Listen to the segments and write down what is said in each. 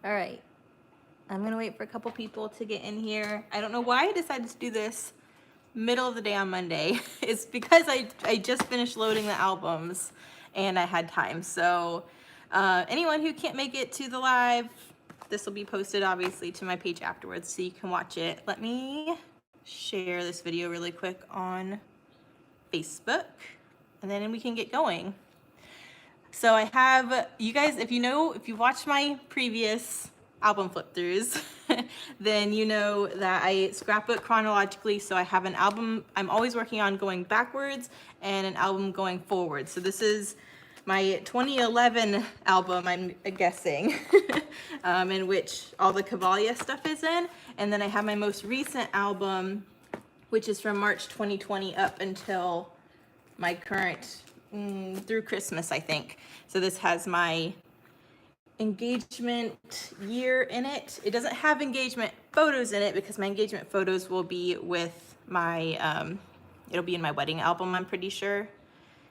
All right. I'm gonna wait for a couple people to get in here. I don't know why I decided to do this middle of the day on Monday. It's because I just finished loading the albums and I had time. So anyone who can't make it to the live, this will be posted obviously to my page afterwards so you can watch it. Let me share this video really quick on Facebook and then we can get going. So I have, you guys, if you watched my previous album flip throughs, then you know that I scrapbook chronologically. So I have an album I'm always working on going backwards and an album going forward. So this is my 2011 album, I'm guessing, in which all the Cavalia stuff is in. And then I have my most recent album, which is from March 2020 up until my current, through Christmas, I think. So this has my engagement year in it. It doesn't have engagement photos in it because my engagement photos will be with my, it'll be in my wedding album, I'm pretty sure.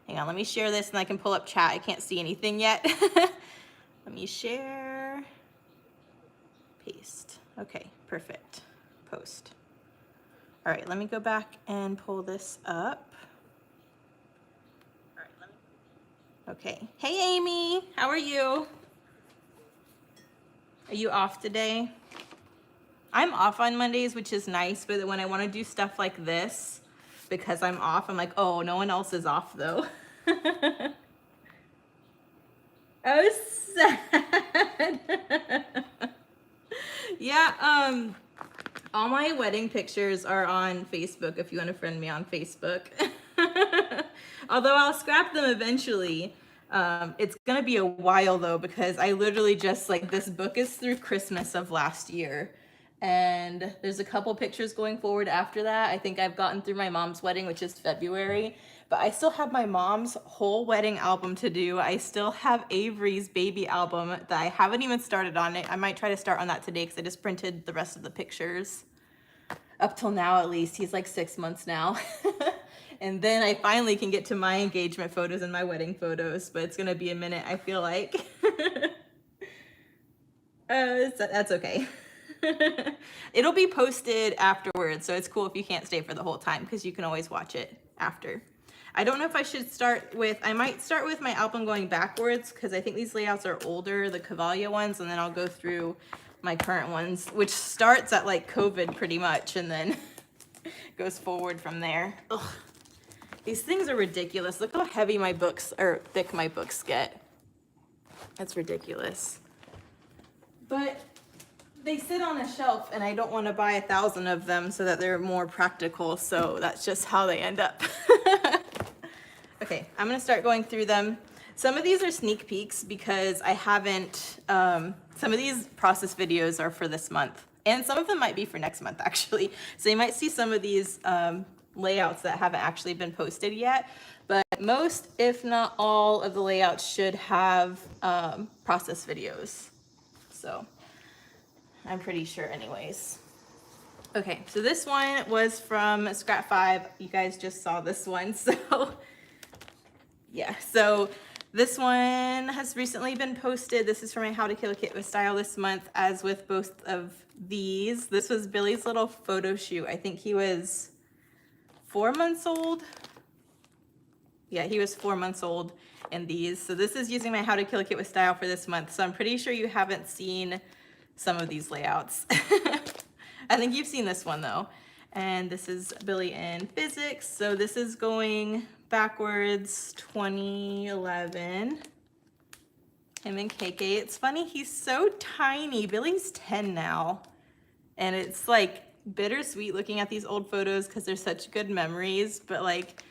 Hang on, let me share this and I can pull up chat. I can't see anything yet. Let me share, paste. Okay, perfect, post. All right, let me go back and pull this up. All right, okay, hey Amy, how are you? Are you off today? I'm off on Mondays, which is nice, but when I want to do stuff like this, because I'm off, I'm like, oh, no one else is off though. Oh, sad. Yeah, all my wedding pictures are on Facebook if you want to friend me on Facebook. Although I'll scrap them eventually. It's gonna be a while though, because I literally just, like, this book is through Christmas of last year. And there's a couple pictures going forward after that. I think I've gotten through my mom's wedding, which is February, but I still have my mom's whole wedding album to do. I still have Avery's baby album that I haven't even started on it. I might try to start on that today because I just printed the rest of the pictures. Up till now, at least. He's like 6 months now. And then I finally can get to my engagement photos and my wedding photos, but it's gonna be a minute, I feel like. That's okay. It'll be posted afterwards, so it's cool if you can't stay for the whole time because you can always watch it after. I don't know if I should start with, I might start with my album going backwards because I think these layouts are older, the Cavalia ones, and then I'll go through my current ones, which starts at like COVID pretty much and then goes forward from there. Ugh. These things are ridiculous. Look how heavy my books, or thick my books get. That's ridiculous. But they sit on a shelf and I don't want to buy 1,000 of them so that they're more practical. So that's just how they end up. Okay, I'm gonna start going through them. Some of these are sneak peeks because I haven't, some of these process videos are for this month and some of them might be for next month actually. So you might see some of these layouts that haven't actually been posted yet, but most, if not all of the layouts should have process videos. So I'm pretty sure anyways. Okay, so this one was from Scrap 5. You guys just saw this one, so yeah. So this one has recently been posted. This is for my How to Kill a Kit with Style this month, as with both of these. This was Billy's little photo shoot. I think he was 4 months old. Yeah, he was 4 months old in these. So this is using my How to Kill a Kit with Style for this month. So I'm pretty sure you haven't seen some of these layouts. I think you've seen this one though. And this is Billy in physics. So this is going backwards, 2011. Him and KK. It's funny, he's so tiny. Billy's 10 now. And it's like bittersweet looking at these old photos because they're such good memories, but like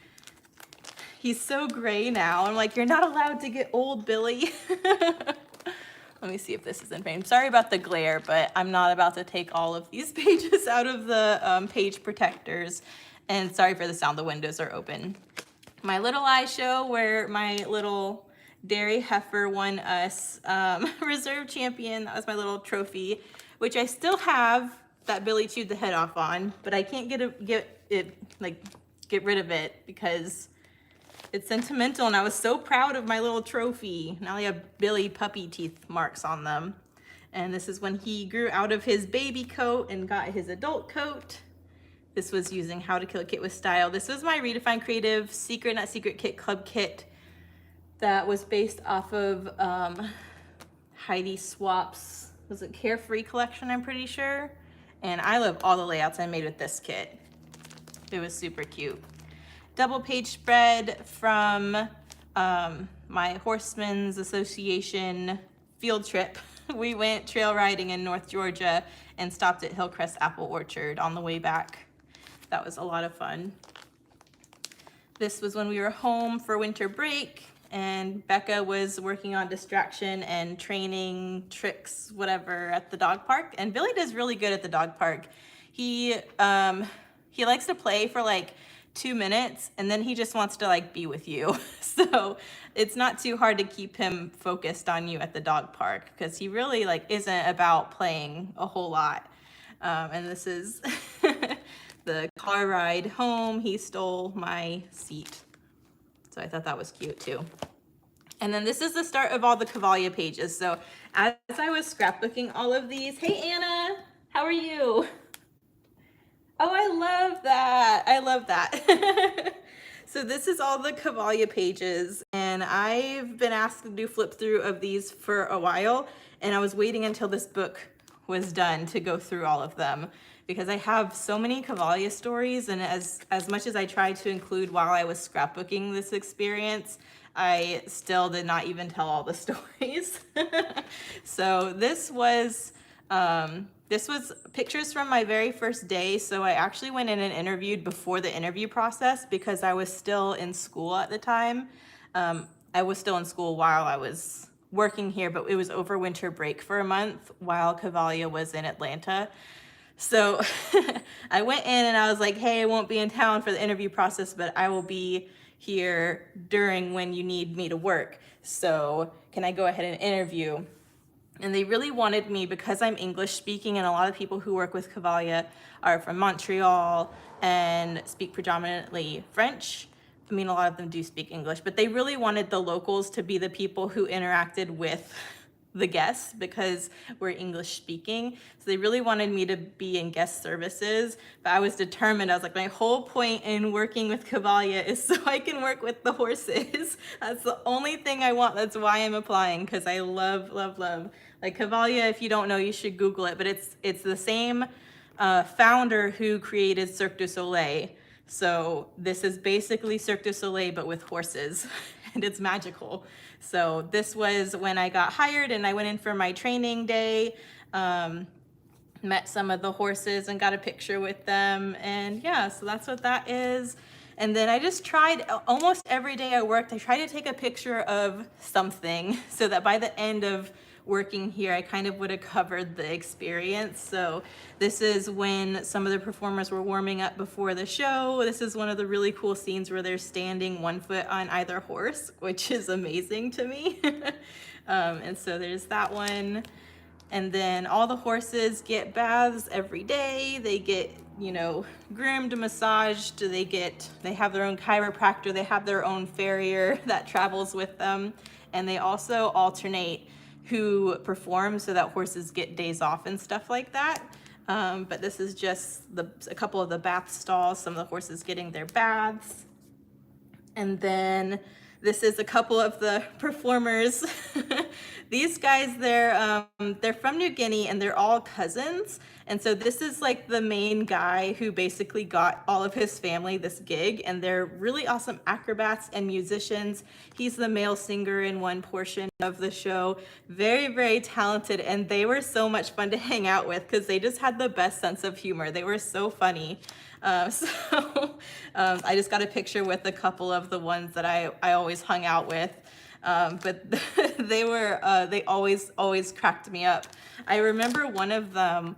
he's so gray now. I'm like, you're not allowed to get old, Billy. Let me see if this is in frame. Sorry about the glare, but I'm not about to take all of these pages out of the page protectors. And sorry for the sound, the windows are open. My little eye show where my little dairy heifer won us reserve champion. That was my little trophy, which I still have that Billy chewed the head off on, but I can't get rid of it because it's sentimental, and I was so proud of my little trophy. Now they have Billy puppy teeth marks on them. And this is when he grew out of his baby coat and got his adult coat. This was using How to Kill a Kit with Style. This was my Redefined Creative Secret Not Secret Kit Club kit that was based off of Heidi Swap's, was it Carefree collection, I'm pretty sure. And I love all the layouts I made with this kit. It was super cute. Double page spread from my Horsemen's Association field trip. We went trail riding in North Georgia and stopped at Hillcrest Apple Orchard on the way back. That was a lot of fun. This was when we were home for winter break and Becca was working on distraction and training tricks, whatever, at the dog park. And Billy does really good at the dog park. He likes to play for like 2 minutes and then he just wants to like be with you. So it's not too hard to keep him focused on you at the dog park because he really like isn't about playing a whole lot. And this is the car ride home. He stole my seat. So I thought that was cute too. And then this is the start of all the Cavalia pages. So as I was scrapbooking all of these, hey Anna, how are you? Oh, I love that. I love that. So this is all the Cavalia pages and I've been asked to do flip through of these for a while and I was waiting until this book was done to go through all of them because I have so many Cavalia stories and as much as I tried to include while I was scrapbooking this experience, I still did not even tell all the stories. So this was pictures from my very first day. So I actually went in and interviewed before the interview process because I was still in school at the time. I was still in school while I was working here, but it was over winter break for a month while Cavalia was in Atlanta. So I went in and I was like, hey, I won't be in town for the interview process, but I will be here during when you need me to work. So can I go ahead and interview? And they really wanted me because I'm English speaking and a lot of people who work with Cavalia are from Montreal and speak predominantly French. I mean, a lot of them do speak English, but they really wanted the locals to be the people who interacted with the guests because we're English speaking. So they really wanted me to be in guest services, but I was determined. I was like, my whole point in working with Cavalia is so I can work with the horses. That's the only thing I want. That's why I'm applying because I love, love, love. Like Cavalia, if you don't know, you should Google it, but it's the same founder who created Cirque du Soleil. So this is basically Cirque du Soleil, but with horses and it's magical. So this was when I got hired and I went in for my training day, met some of the horses and got a picture with them. And yeah, so that's what that is. And then I just tried, almost every day I worked, I tried to take a picture of something so that by the end of working here, I kind of would have covered the experience. So this is when some of the performers were warming up before the show. This is one of the really cool scenes where they're standing 1 foot on either horse, which is amazing to me. And so there's that one. And then all the horses get baths every day. They get, you know, groomed, massaged. They have their own chiropractor. They have their own farrier that travels with them. And they also alternate who performs so that horses get days off and stuff like that. But this is just a couple of the bath stalls, some of the horses getting their baths. And then this is a couple of the performers. These guys, they're from New Guinea and they're all cousins. And so this is like the main guy who basically got all of his family this gig, and they're really awesome acrobats and musicians. He's the male singer in one portion of the show. Very, very talented, and they were so much fun to hang out with because they just had the best sense of humor. They were so funny. I just got a picture with a couple of the ones that I always hung out with. But they always cracked me up. I remember one of them,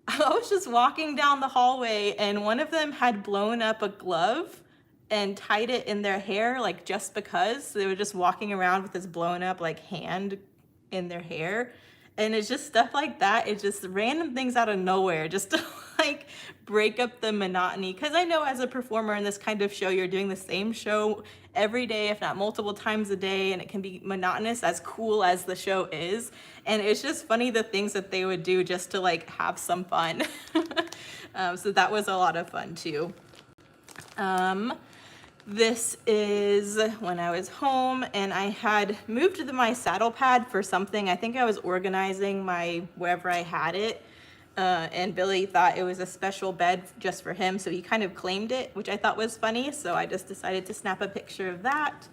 I was just walking down the hallway and one of them had blown up a glove and tied it in their hair, like just because. So they were just walking around with this blown up like hand in their hair. And it's just stuff like that. It's just random things out of nowhere just to like break up the monotony, because I know as a performer in this kind of show, you're doing the same show every day, if not multiple times a day, and it can be monotonous, as cool as the show is. And it's just funny the things that they would do just to like have some fun. So that was a lot of fun too. This is when I was home and I had moved my saddle pad for something. I think I was organizing my wherever I had it. And Billy thought it was a special bed just for him, so he kind of claimed it, which I thought was funny, so I just decided to snap a picture of that.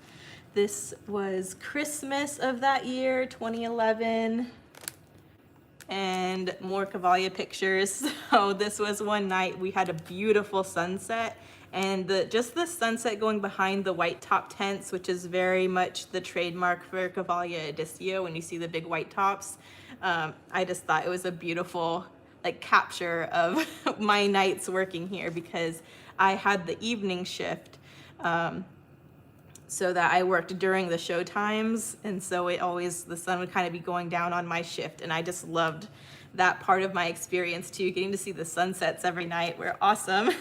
This was Christmas of that year, 2011, and more Cavalia pictures. So this was one night we had a beautiful sunset, and just the sunset going behind the white top tents, which is very much the trademark for Cavalia Edicio when you see the big white tops. I just thought it was a beautiful like capture of my nights working here, because I had the evening shift, so that I worked during the show times, and so the sun would kind of be going down on my shift, and I just loved that part of my experience too. Getting to see the sunsets every night were awesome.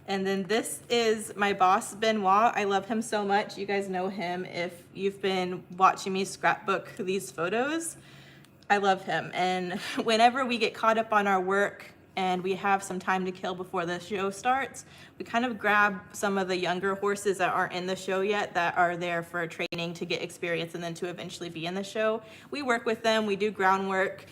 And then this is my boss, Benoit. I love him so much. You guys know him if you've been watching me scrapbook these photos. I love him, and whenever we get caught up on our work and we have some time to kill before the show starts, we kind of grab some of the younger horses that aren't in the show yet, that are there for training to get experience and then to eventually be in the show. We work with them, we do groundwork.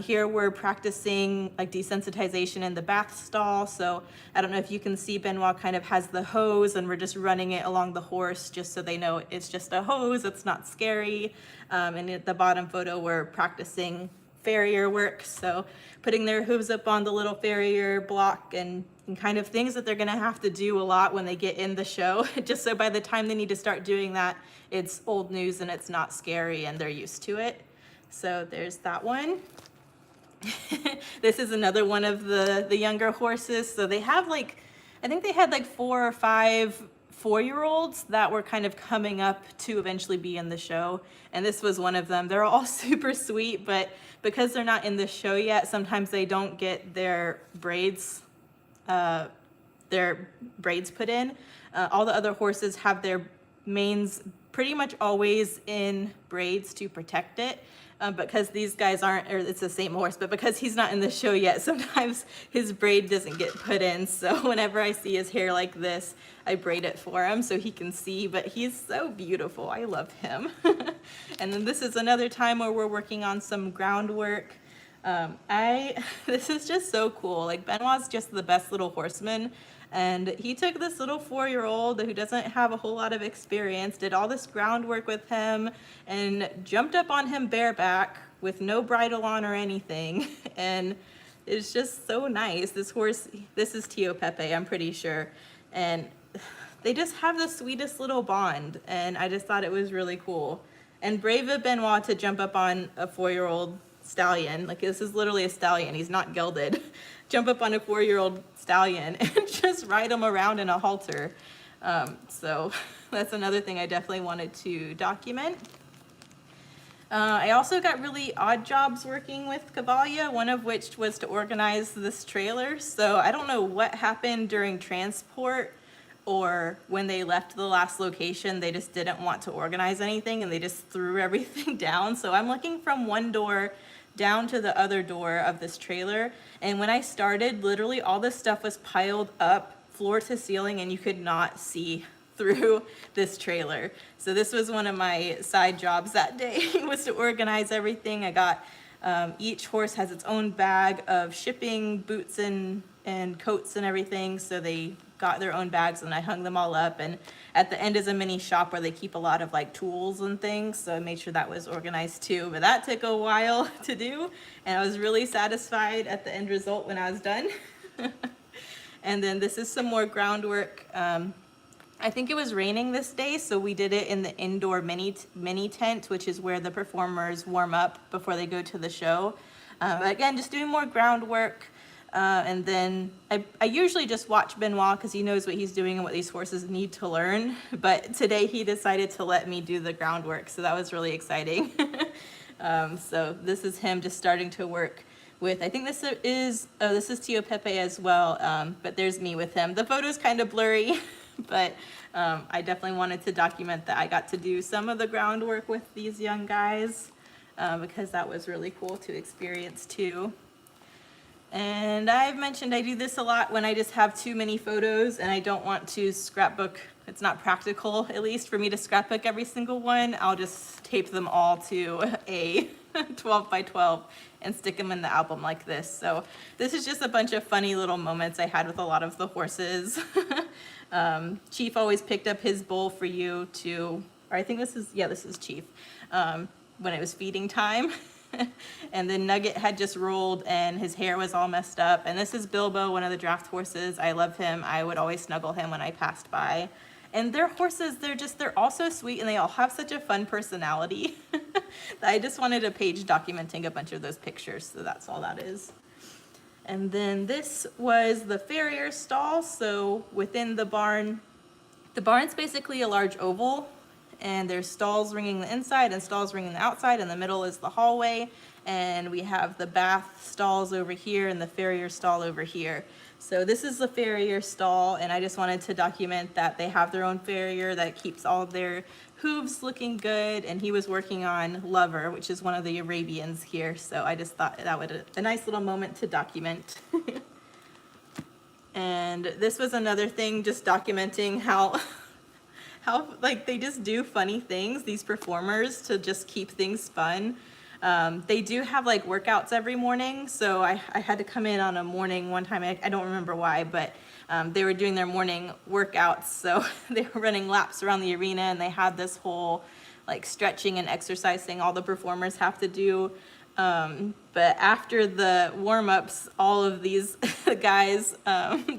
Here we're practicing like desensitization in the bath stall. So I don't know if you can see, Benoit kind of has the hose and we're just running it along the horse just so they know it's just a hose, it's not scary. And at the bottom photo, we're practicing farrier work, so putting their hooves up on the little farrier block and kind of things that they're gonna have to do a lot when they get in the show, just so by the time they need to start doing that, it's old news and it's not scary and they're used to it. So there's that one. This is another one of the younger horses. So they have like, I think they had like 4 or 5 4-year-olds that were kind of coming up to eventually be in the show, and this was one of them. They're all super sweet, but because they're not in the show yet, sometimes they don't get their braids put in. All the other horses have their manes pretty much always in braids to protect it. Because these guys aren't, or it's the same horse, but because he's not in the show yet, sometimes his braid doesn't get put in. So whenever I see his hair like this, I braid it for him so he can see, but he's so beautiful. I love him. And then this is another time where we're working on some groundwork. This is just so cool. Like, Benoit's just the best little horseman. And he took this little 4-year-old who doesn't have a whole lot of experience, did all this groundwork with him, and jumped up on him bareback with no bridle on or anything. And it's just so nice. This horse, this is Tio Pepe, I'm pretty sure. And they just have the sweetest little bond. And I just thought it was really cool. And brave of Benoit to jump up on a 4-year-old stallion. Like, this is literally a stallion. He's not gelded. Jump up on a 4-year-old stallion and just ride him around in a halter. So that's another thing I definitely wanted to document. I also got really odd jobs working with Cavalia, one of which was to organize this trailer. So I don't know what happened during transport or when they left the last location, they just didn't want to organize anything and they just threw everything down. So I'm looking from one door down to the other door of this trailer. And when I started, literally all this stuff was piled up floor to ceiling and you could not see through this trailer. So this was one of my side jobs that day, was to organize everything. I got, each horse has its own bag of shipping, boots and coats and everything. So they got their own bags and I hung them all up. And at the end is a mini shop where they keep a lot of like tools and things. So I made sure that was organized too, but that took a while to do. And I was really satisfied at the end result when I was done. And then this is some more groundwork. I think it was raining this day, so we did it in the indoor mini tent, which is where the performers warm up before they go to the show. Again, just doing more groundwork. And then I usually just watch Benoit because he knows what he's doing and what these horses need to learn. But today he decided to let me do the groundwork, so that was really exciting. So this is him just starting to work with, I think this is, oh, this is Tio Pepe as well, but there's me with him. The photo's kind of blurry, but I definitely wanted to document that I got to do some of the groundwork with these young guys, because that was really cool to experience too. And I've mentioned I do this a lot when I just have too many photos and I don't want to scrapbook. It's not practical, at least, for me to scrapbook every single one. I'll just tape them all to a 12 by 12 and stick them in the album like this. So this is just a bunch of funny little moments I had with a lot of the horses. Chief always picked up his bowl for you to, or I think this is, yeah, this is Chief, when it was feeding time. And then Nugget had just rolled and his hair was all messed up. And this is Bilbo, one of the draft horses. I love him. I would always snuggle him when I passed by. And their horses, they're all so sweet and they all have such a fun personality. I just wanted a page documenting a bunch of those pictures, so that's all that is. And then this was the Farrier Stall. So within the barn's basically a large oval, and there's stalls ringing the inside and stalls ringing the outside. In the middle is the hallway, and we have the bath stalls over here and the Farrier Stall over here. So this is the Farrier Stall, and I just wanted to document that they have their own farrier that keeps all of their hooves looking good, and he was working on Lover, which is one of the Arabians here, so I just thought that would a nice little moment to document. And this was another thing, just documenting how like they just do funny things, these performers, to just keep things fun. They do have like workouts every morning, so I had to come in on a morning one time, I don't remember why, but they were doing their morning workouts, so they were running laps around the arena, and they had this whole like stretching and exercise thing all the performers have to do. But after the warm-ups, all of these guys,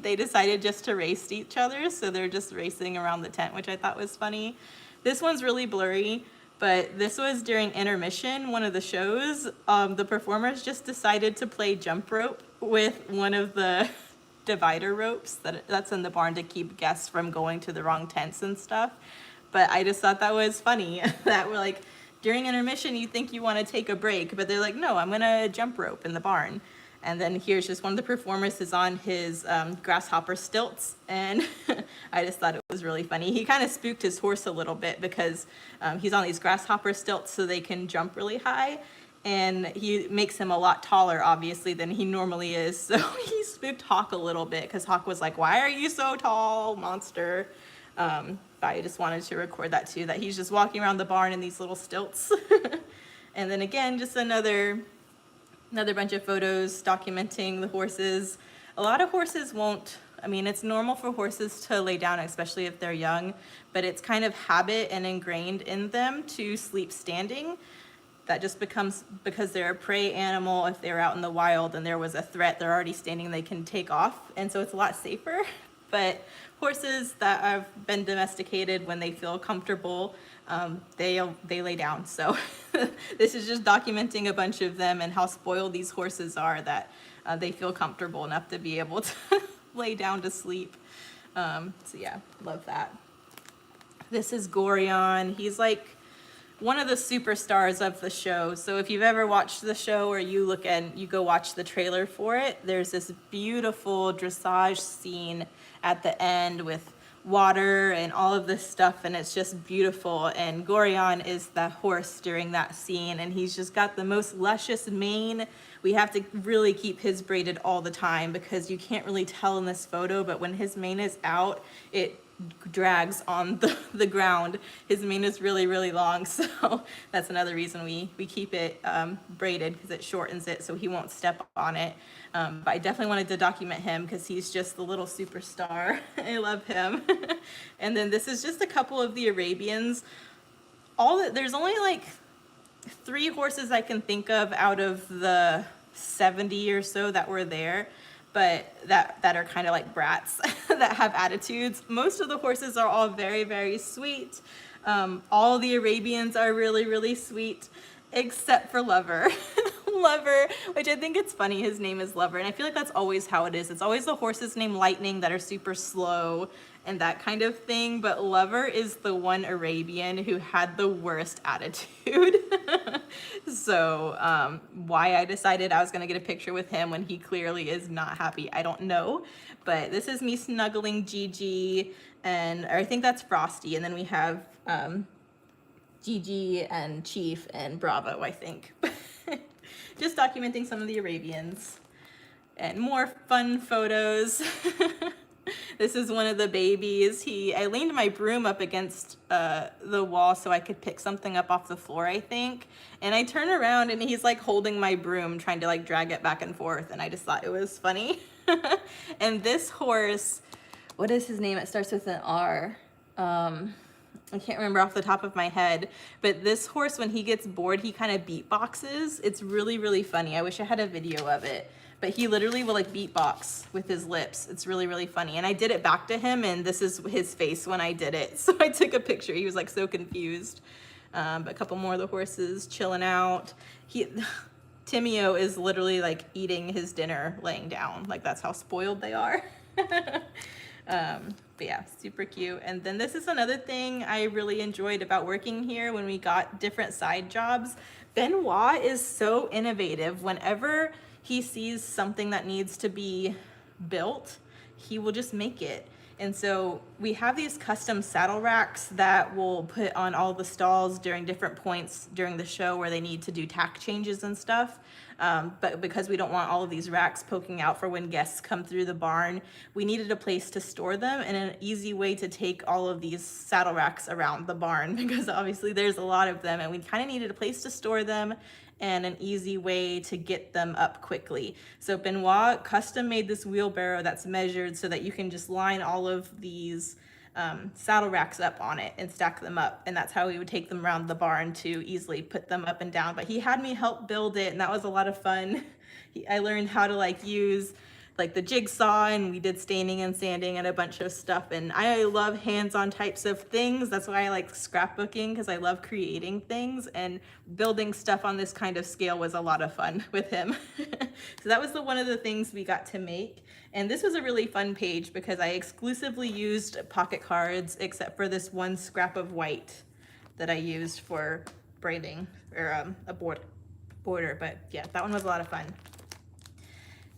they decided just to race each other, so they're just racing around the tent, which I thought was funny. This one's really blurry, but this was during intermission, one of the shows. The performers just decided to play jump rope with one of the divider ropes that's in the barn to keep guests from going to the wrong tents and stuff. But I just thought that was funny, that we're like, during intermission, you think you want to take a break, but they're like, no, I'm going to jump rope in the barn. And then here's just one of the performers is on his grasshopper stilts, and I just thought it was really funny. He kind of spooked his horse a little bit because he's on these grasshopper stilts so they can jump really high, and he makes him a lot taller, obviously, than he normally is. So he spooked Hawk a little bit because Hawk was like, why are you so tall, monster? I just wanted to record that too, that he's just walking around the barn in these little stilts. And then again, just another bunch of photos documenting the horses. A lot of horses won't, I mean, it's normal for horses to lay down, especially if they're young, but it's kind of habit and ingrained in them to sleep standing. That just becomes, because they're a prey animal, if they're out in the wild and there was a threat, they're already standing, they can take off, and so it's a lot safer. But horses that have been domesticated, when they feel comfortable, they lay down. So this is just documenting a bunch of them and how spoiled these horses are, that they feel comfortable enough to be able to lay down to sleep. So yeah, love that. This is Gorion. He's like one of the superstars of the show. So if you've ever watched the show, or you go watch the trailer for it, there's this beautiful dressage scene at the end with water and all of this stuff, and it's just beautiful. And Gorion is the horse during that scene, and he's just got the most luscious mane. We have to really keep his braided all the time because you can't really tell in this photo, but when his mane is out, it drags on the ground. His mane is really, really long, so that's another reason we keep it braided, because it shortens it so he won't step on it. But I definitely wanted to document him because he's just the little superstar. I love him. And then this is just a couple of the Arabians. There's only like 3 horses I can think of out of the 70 or so that were there, but that are kind of like brats that have attitudes. Most of the horses are all very, very sweet. All the Arabians are really, really sweet, except for Lover. Lover, which I think it's funny, his name is Lover, and I feel like that's always how it is. It's always the horses named Lightning that are super slow and that kind of thing, but Lover is the one Arabian who had the worst attitude. So why I decided I was gonna get a picture with him when he clearly is not happy, I don't know. But this is me snuggling Gigi, and or I think that's Frosty, and then we have Gigi and Chief and Bravo, I think. Just documenting some of the Arabians. And more fun photos. This is one of the babies. I leaned my broom up against the wall so I could pick something up off the floor, I think. And I turn around and he's like holding my broom, trying to like drag it back and forth. And I just thought it was funny. And this horse, what is his name? It starts with an R. I can't remember off the top of my head, but this horse, when he gets bored, he kind of beatboxes. It's really, really funny. I wish I had a video of it. But he literally will like beatbox with his lips. It's really, really funny. And I did it back to him, and this is his face when I did it. So I took a picture. He was like so confused. But a couple more of the horses chilling out. Timeo is literally like eating his dinner laying down. Like that's how spoiled they are. But yeah, super cute. And then this is another thing I really enjoyed about working here when we got different side jobs. Benoit is so innovative. Whenever he sees something that needs to be built, he will just make it. And so we have these custom saddle racks that we'll put on all the stalls during different points during the show where they need to do tack changes and stuff. But because we don't want all of these racks poking out for when guests come through the barn, we needed a place to store them and an easy way to take all of these saddle racks around the barn, because obviously there's a lot of them and we kind of needed a place to store them and an easy way to get them up quickly. So Benoit custom made this wheelbarrow that's measured so that you can just line all of these saddle racks up on it and stack them up. And that's how we would take them around the barn to easily put them up and down. But he had me help build it, and that was a lot of fun. I learned how to like use like the jigsaw, and we did staining and sanding and a bunch of stuff. And I love hands-on types of things. That's why I like scrapbooking, because I love creating things, and building stuff on this kind of scale was a lot of fun with him. So that was one of the things we got to make. And this was a really fun page because I exclusively used pocket cards, except for this one scrap of white that I used for braiding, or a border. But yeah, that one was a lot of fun.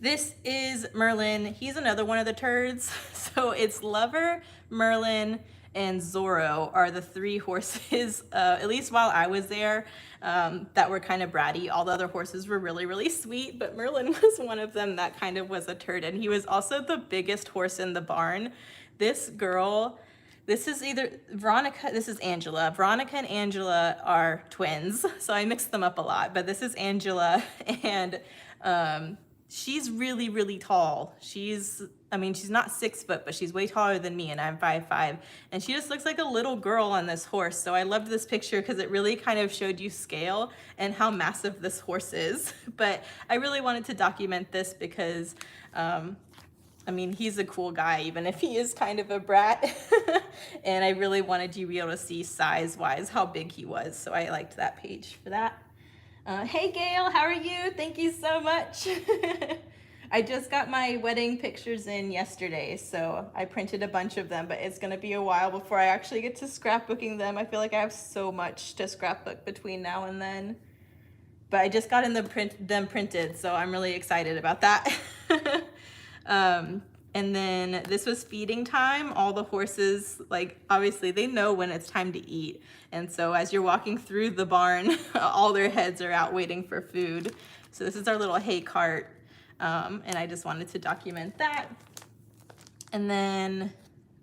This is Merlin. He's another one of the turds. So it's Lover, Merlin, and Zorro are the three horses, at least while I was there, that were kind of bratty. All the other horses were really, really sweet, but Merlin was one of them that kind of was a turd. And he was also the biggest horse in the barn. This girl, this is either Veronica, this is Angela. Veronica and Angela are twins, so I mixed them up a lot, but this is Angela, and she's really, really tall. She's not 6 foot, but she's way taller than me, and I'm 5'5". And she just looks like a little girl on this horse. So I loved this picture because it really kind of showed you scale and how massive this horse is. But I really wanted to document this because, he's a cool guy, even if he is kind of a brat. And I really wanted you to be able to see size-wise how big he was. So I liked that page for that. Hey Gail, how are you? Thank you so much. I just got my wedding pictures in yesterday, so I printed a bunch of them, but it's gonna be a while before I actually get to scrapbooking them. I feel like I have so much to scrapbook between now and then. But I just got them printed, so I'm really excited about that. And then this was feeding time. All the horses, like, obviously they know when it's time to eat. And so as you're walking through the barn, all their heads are out waiting for food. So this is our little hay cart. And I just wanted to document that. And then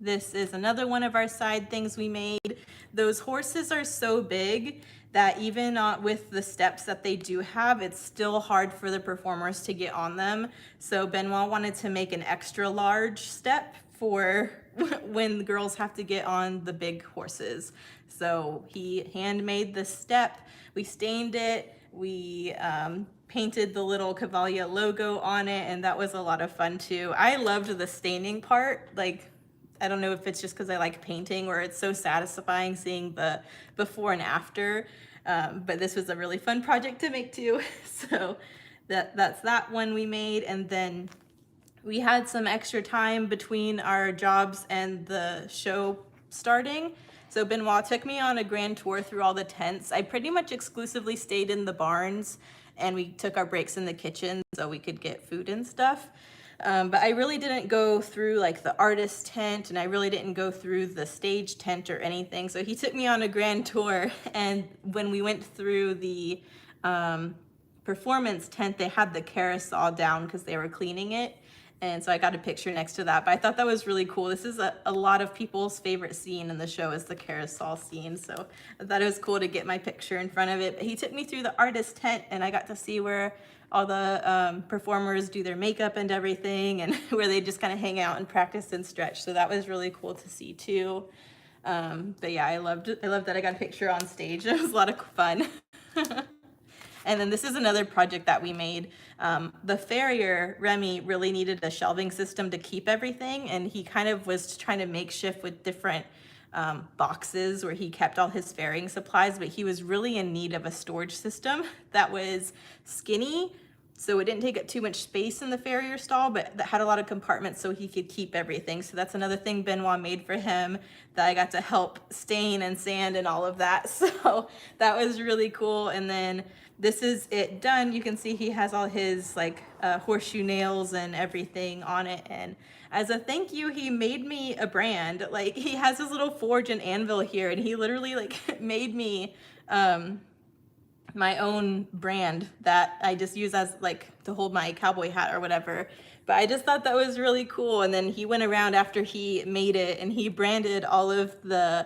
this is another one of our side things we made. Those horses are so big that even with the steps that they do have, it's still hard for the performers to get on them. So Benoit wanted to make an extra large step for when the girls have to get on the big horses. So he handmade the step, we stained it, we painted the little Cavalia logo on it, and that was a lot of fun too. I loved the staining part. Like, I don't know if it's just because I like painting or it's so satisfying seeing the before and after, but this was a really fun project to make too. So that's that one we made. And then we had some extra time between our jobs and the show starting. So Benoit took me on a grand tour through all the tents. I pretty much exclusively stayed in the barns, and we took our breaks in the kitchen so we could get food and stuff. But I really didn't go through like the artist tent, and I really didn't go through the stage tent or anything. So he took me on a grand tour, and when we went through the performance tent, they had the carousel down because they were cleaning it. And so I got a picture next to that, but I thought that was really cool. This is a lot of people's favorite scene in the show is the carousel scene. So I thought it was cool to get my picture in front of it. But he took me through the artist tent, and I got to see where all the performers do their makeup and everything, and where they just kind of hang out and practice and stretch. So that was really cool to see too. But yeah, I loved that I got a picture on stage. It was a lot of fun. And then this is another project that we made. The farrier, Remy, really needed a shelving system to keep everything, and he kind of was trying to makeshift with different boxes where he kept all his ferrying supplies, but he was really in need of a storage system that was skinny, so it didn't take up too much space in the farrier stall, but that had a lot of compartments so he could keep everything. So that's another thing Benoit made for him that I got to help stain and sand and all of that. So that was really cool. And then this is it done. You can see he has all his like horseshoe nails and everything on it. And as a thank you, he made me a brand. Like he has his little forge and anvil here, and he literally like made me my own brand that I just use as like to hold my cowboy hat or whatever. But I just thought that was really cool. And then he went around after he made it, and he branded all of the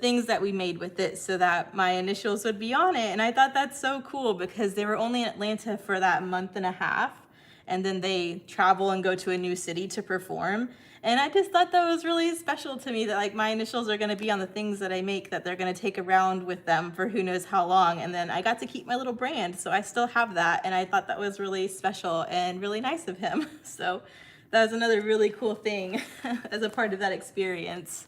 things that we made with it so that my initials would be on it. And I thought that's so cool because they were only in Atlanta for that month and a half, and then they travel and go to a new city to perform. And I just thought that was really special to me that like my initials are going to be on the things that I make, that they're going to take around with them for who knows how long. And then I got to keep my little brand, so I still have that. And I thought that was really special and really nice of him. So that was another really cool thing as a part of that experience.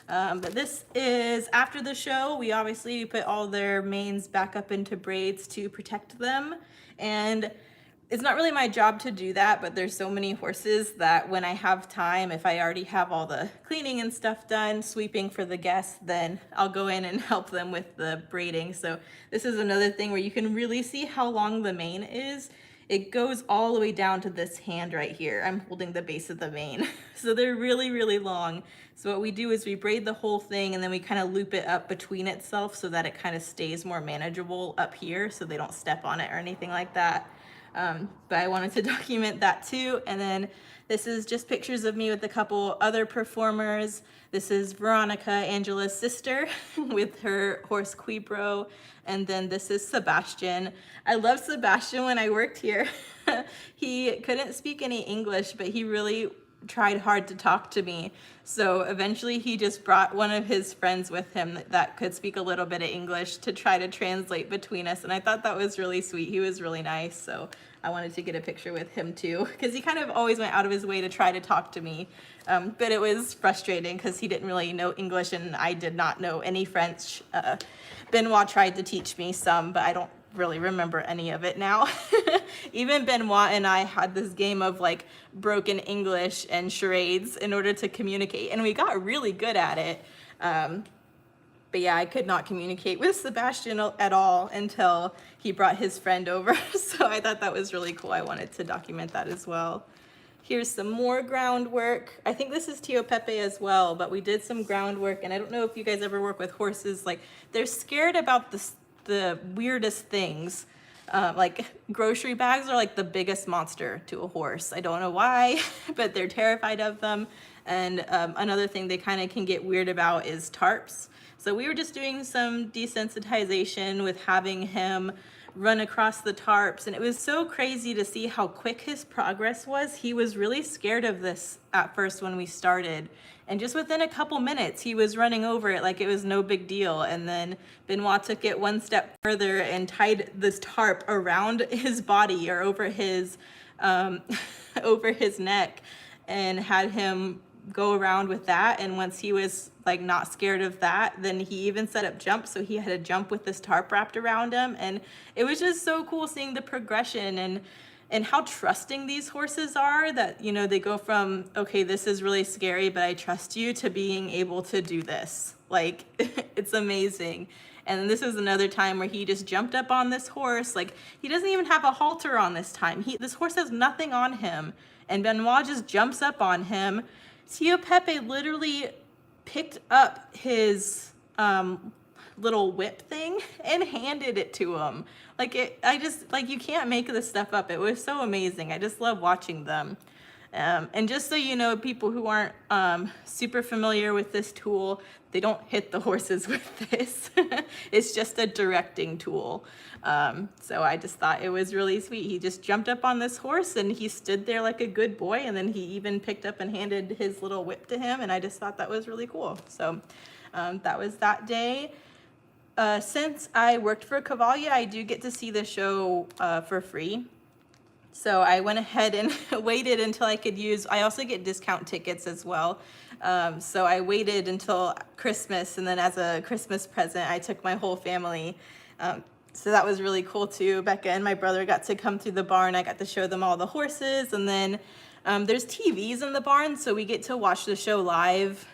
But this is after the show. We obviously put all their manes back up into braids to protect them. And it's not really my job to do that, but there's so many horses that when I have time, if I already have all the cleaning and stuff done, sweeping for the guests, then I'll go in and help them with the braiding. So this is another thing where you can really see how long the mane is. It goes all the way down to this hand right here. I'm holding the base of the mane. So they're really, really long. So what we do is we braid the whole thing, and then we kind of loop it up between itself so that it kind of stays more manageable up here so they don't step on it or anything like that. But I wanted to document that too. And then this is just pictures of me with a couple other performers. This is Veronica, Angela's sister, with her horse Quibro. And then this is Sebastian. I loved Sebastian when I worked here. He couldn't speak any English, but he really tried hard to talk to me. So eventually he just brought one of his friends with him that could speak a little bit of English to try to translate between us. And I thought that was really sweet. He was really nice. So I wanted to get a picture with him too, because he kind of always went out of his way to try to talk to me. But it was frustrating because he didn't really know English and I did not know any French. Benoit tried to teach me some, but I don't really remember any of it now. Even Benoit and I had this game of like broken English and charades in order to communicate, and we got really good at it. But yeah, I could not communicate with Sebastian at all until he brought his friend over. So I thought that was really cool. I wanted to document that as well. Here's some more groundwork. I think this is Tio Pepe as well, but we did some groundwork, and I don't know if you guys ever work with horses. Like, they're scared about the weirdest things. Like grocery bags are like the biggest monster to a horse. I don't know why, but they're terrified of them. And another thing they kind of can get weird about is tarps. So we were just doing some desensitization with having him run across the tarps, and it was so crazy to see how quick his progress was. He was really scared of this at first when we started, and just within a couple minutes he was running over it like it was no big deal. And then Benoit took it one step further and tied this tarp around his body or over his over his neck and had him go around with that. And once he was like not scared of that, then he even set up jumps, so he had a jump with this tarp wrapped around him. And it was just so cool seeing the progression and how trusting these horses are, that, you know, they go from, okay, this is really scary, but I trust you, to being able to do this. Like, it's amazing. And this is another time where he just jumped up on this horse. Like, he doesn't even have a halter on this time. This horse has nothing on him. And Benoit just jumps up on him. Tio Pepe literally picked up his little whip thing and handed it to him. Like, you can't make this stuff up. It was so amazing. I just love watching them. And just so you know, people who aren't super familiar with this tool, they don't hit the horses with this. It's just a directing tool. So I just thought it was really sweet. He just jumped up on this horse and he stood there like a good boy, and then he even picked up and handed his little whip to him, and I just thought that was really cool. So that was that day. Since I worked for Cavalia, I do get to see the show for free. So I went ahead and waited until I could use, I also get discount tickets as well. So I waited until Christmas, and then as a Christmas present, I took my whole family. So that was really cool too. Becca and my brother got to come through the barn. I got to show them all the horses, and then there's TVs in the barn, so we get to watch the show live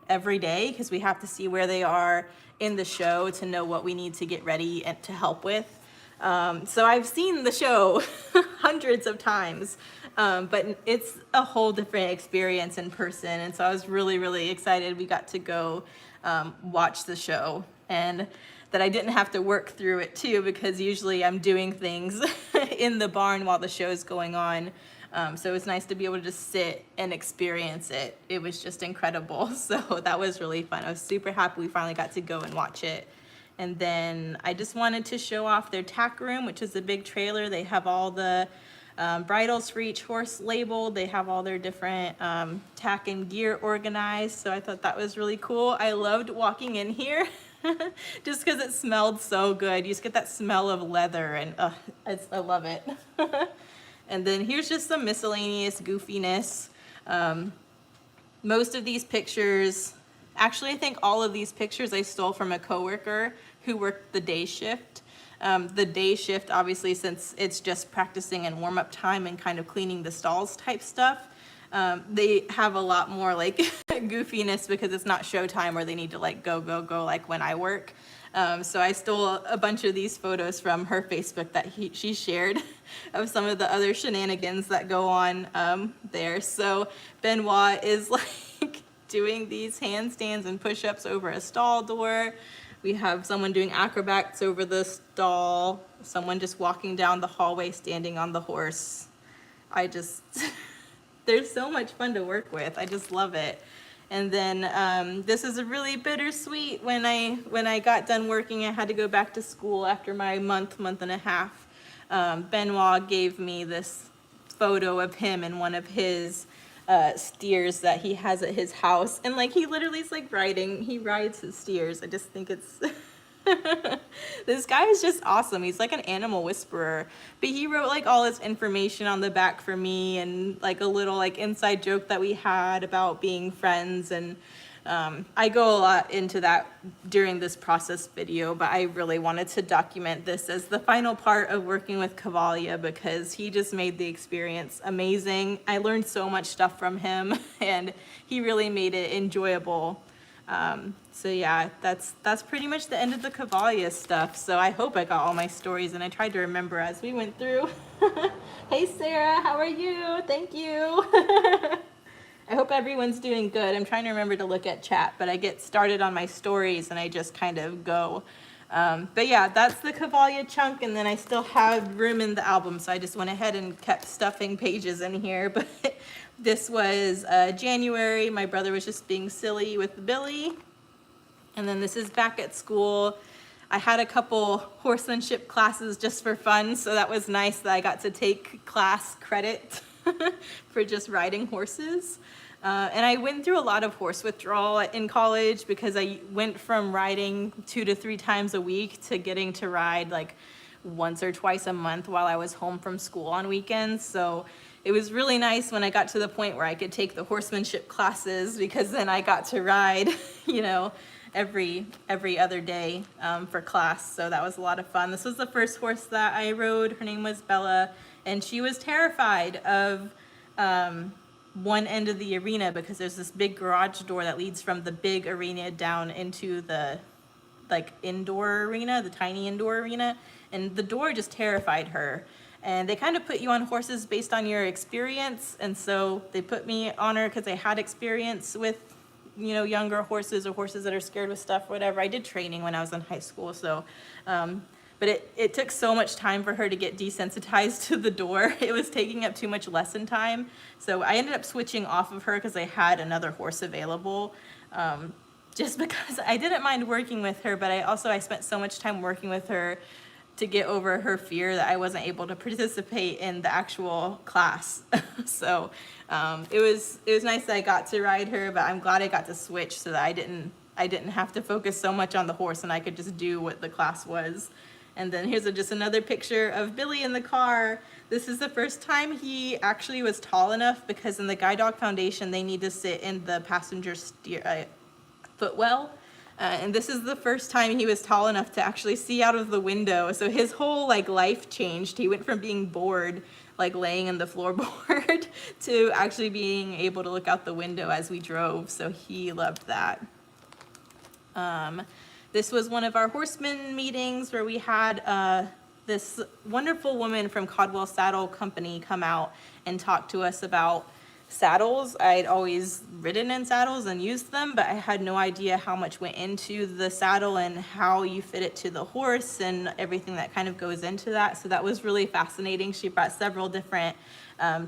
every day because we have to see where they are in the show to know what we need to get ready and to help with. So I've seen the show hundreds of times, but it's a whole different experience in person. And so I was really, really excited we got to go watch the show, and that I didn't have to work through it too, because usually I'm doing things in the barn while the show's going on. So it's nice to be able to just sit and experience it. It was just incredible. So that was really fun. I was super happy we finally got to go and watch it. And then I just wanted to show off their Tack Room, which is a big trailer. They have all the bridles for each horse labeled. They have all their different tack and gear organized. So I thought that was really cool. I loved walking in here just because it smelled so good. You just get that smell of leather, and I love it. And then here's just some miscellaneous goofiness. Most of these pictures, actually I think all of these pictures I stole from a coworker who worked the day shift. The day shift, obviously, since it's just practicing and warm-up time and kind of cleaning the stalls type stuff, they have a lot more like goofiness because it's not showtime where they need to like go like when I work. So I stole a bunch of these photos from her Facebook that she shared of some of the other shenanigans that go on there. So Benoit is like doing these handstands and push-ups over a stall door. We have someone doing acrobats over the stall, someone just walking down the hallway standing on the horse. They're so much fun to work with. I just love it. And then this is a really bittersweet. When I got done working, I had to go back to school after my month and a half. Benoit gave me this photo of him and one of his steers that he has at his house, and like he literally is like he rides his steers. I just think it's this guy is just awesome. He's like an animal whisperer, but he wrote like all his information on the back for me, and like a little like inside joke that we had about being friends. And I go a lot into that during this process video, but I really wanted to document this as the final part of working with Cavalia because he just made the experience amazing. I learned so much stuff from him, and he really made it enjoyable. So yeah, that's pretty much the end of the Cavalia stuff. So I hope I got all my stories, and I tried to remember as we went through. Hey Sarah, how are you? Thank you. I hope everyone's doing good. I'm trying to remember to look at chat, but I get started on my stories and I just kind of go. But yeah, that's the Cavalia chunk, and then I still have room in the album, so I just went ahead and kept stuffing pages in here. But this was January. My brother was just being silly with Billy. And then this is back at school. I had a couple horsemanship classes just for fun, so that was nice that I got to take class credit for just riding horses. And I went through a lot of horse withdrawal in college because I went from riding 2 to 3 times a week to getting to ride like once or twice a month while I was home from school on weekends. So it was really nice when I got to the point where I could take the horsemanship classes, because then I got to ride, you know, every other day for class. So that was a lot of fun. This was the first horse that I rode. Her name was Bella, and she was terrified of one end of the arena because there's this big garage door that leads from the big arena down into the like indoor arena, the tiny indoor arena, and the door just terrified her. And they kind of put you on horses based on your experience, and so they put me on her because I had experience with, you know, younger horses or horses that are scared with stuff, whatever. I did training when I was in high school, so but it took so much time for her to get desensitized to the door. It was taking up too much lesson time, so I ended up switching off of her because I had another horse available. Just because I didn't mind working with her, but I spent so much time working with her to get over her fear that I wasn't able to participate in the actual class. So it was nice that I got to ride her, but I'm glad I got to switch so that I didn't have to focus so much on the horse and I could just do what the class was. And then here's just another picture of Billy in the car. This is the first time he actually was tall enough, because in the Guide Dog Foundation they need to sit in the passenger footwell. And this is the first time he was tall enough to actually see out of the window. So his whole like life changed. He went from being bored, like laying in the floorboard, to actually being able to look out the window as we drove. So he loved that. This was one of our horseman meetings where we had this wonderful woman from Caldwell Saddle Company come out and talk to us about saddles. I'd always ridden in saddles and used them, but I had no idea how much went into the saddle and how you fit it to the horse and everything that kind of goes into that. So that was really fascinating. She brought several different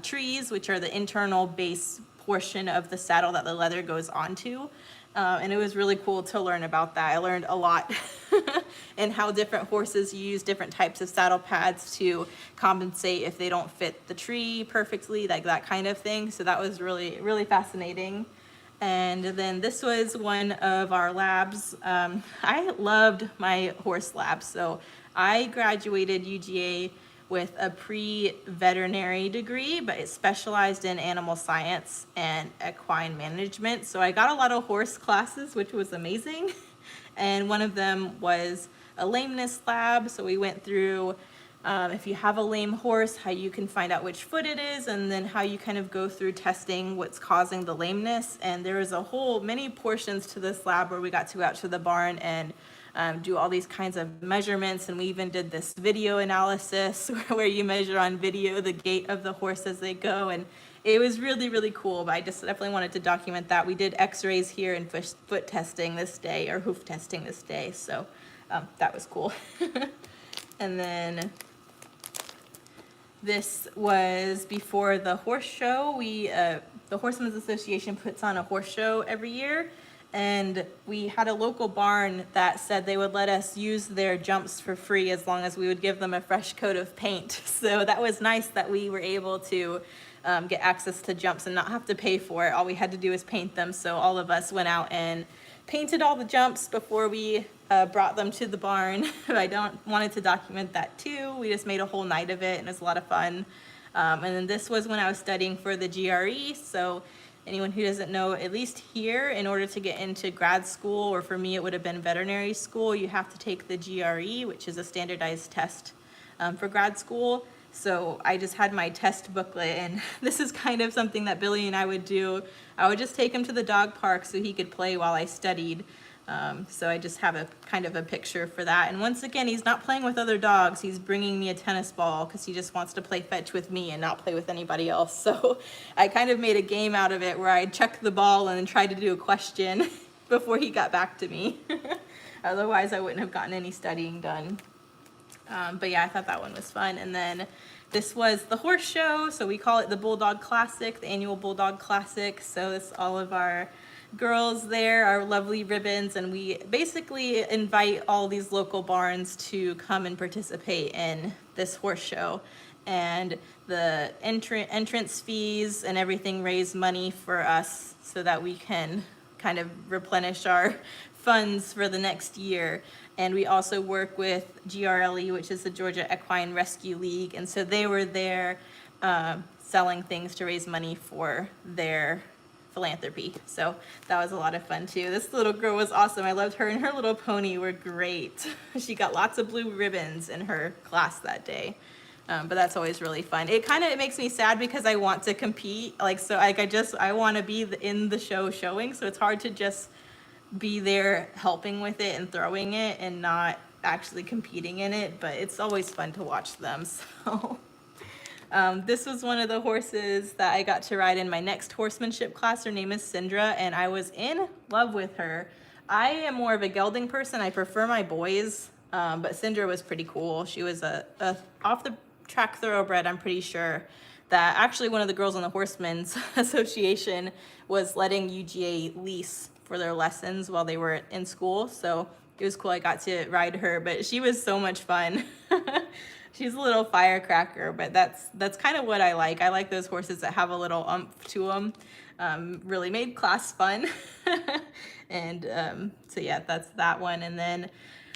trees, which are the internal base portion of the saddle that the leather goes onto. And it was really cool to learn about that. I learned a lot and how different horses use different types of saddle pads to compensate if they don't fit the tree perfectly, like that kind of thing. So that was really, really fascinating. And then this was one of our labs. I loved my horse lab. So I graduated UGA with a pre-veterinary degree, but it specialized in animal science and equine management. So I got a lot of horse classes, which was amazing. And one of them was a Lameness Lab. So we went through, if you have a lame horse, how you can find out which foot it is, and then how you kind of go through testing what's causing the lameness. And there was many portions to this lab where we got to go out to the barn and do all these kinds of measurements, and we even did this video analysis where you measure on video the gait of the horse as they go, and it was really, really cool. But I just definitely wanted to document that. We did x-rays here and foot testing this day, or hoof testing this day, so that was cool. And then this was before the horse show. The Horsemen's Association puts on a horse show every year, and we had a local barn that said they would let us use their jumps for free as long as we would give them a fresh coat of paint. So that was nice that we were able to get access to jumps and not have to pay for it. All we had to do was paint them. So all of us went out and painted all the jumps before we brought them to the barn. I wanted to document that too. We just made a whole night of it, and it was a lot of fun. And then this was when I was studying for the GRE. So anyone who doesn't know, at least here, in order to get into grad school, or for me it would have been veterinary school, you have to take the GRE, which is a standardized test for grad school. So I just had my test booklet, and this is kind of something that Billy and I would do. I would just take him to the dog park so he could play while I studied. So I just have a kind of a picture for that. And once again, he's not playing with other dogs. He's bringing me a tennis ball because he just wants to play fetch with me and not play with anybody else. So I kind of made a game out of it where I'd check the ball and then try to do a question before he got back to me. Otherwise, I wouldn't have gotten any studying done. But yeah, I thought that one was fun. And then this was the horse show. So we call it the Bulldog Classic, the annual Bulldog Classic. So it's all of our girls there, our lovely ribbons, and we basically invite all these local barns to come and participate in this horse show. And the entrance fees and everything raise money for us so that we can kind of replenish our funds for the next year. And we also work with GRLE, which is the Georgia Equine Rescue League, and so they were there selling things to raise money for their philanthropy. So that was a lot of fun too. This little girl was awesome. I loved her, and her little pony were great. She got lots of blue ribbons in her class that day. But that's always really fun. It makes me sad because I want to compete. Like, so like I want to be in the show showing. So it's hard to just be there helping with it and throwing it and not actually competing in it. But it's always fun to watch them. So this was one of the horses that I got to ride in my next horsemanship class. Her name is Syndra, and I was in love with her. I am more of a gelding person. I prefer my boys, but Syndra was pretty cool. She was a off the track thoroughbred, I'm pretty sure, that actually one of the girls on the Horsemen's Association was letting UGA lease for their lessons while they were in school. So it was cool. I got to ride her, but she was so much fun. She's a little firecracker, but that's kind of what I like. I like those horses that have a little umph to them. Really made class fun. And so yeah, that's that one. And then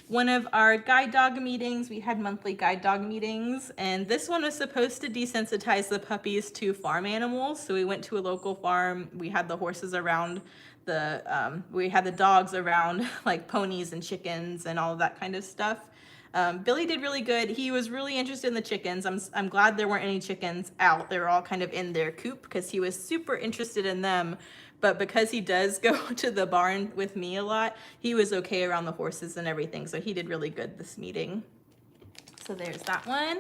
one of our guide dog meetings, we had monthly guide dog meetings, and this one was supposed to desensitize the puppies to farm animals. So we went to a local farm. We had the horses around we had the dogs around like ponies and chickens and all of that kind of stuff. Billy did really good. He was really interested in the chickens. I'm glad there weren't any chickens out. They were all kind of in their coop because he was super interested in them. But because he does go to the barn with me a lot, he was okay around the horses and everything. So he did really good this meeting. So there's that one.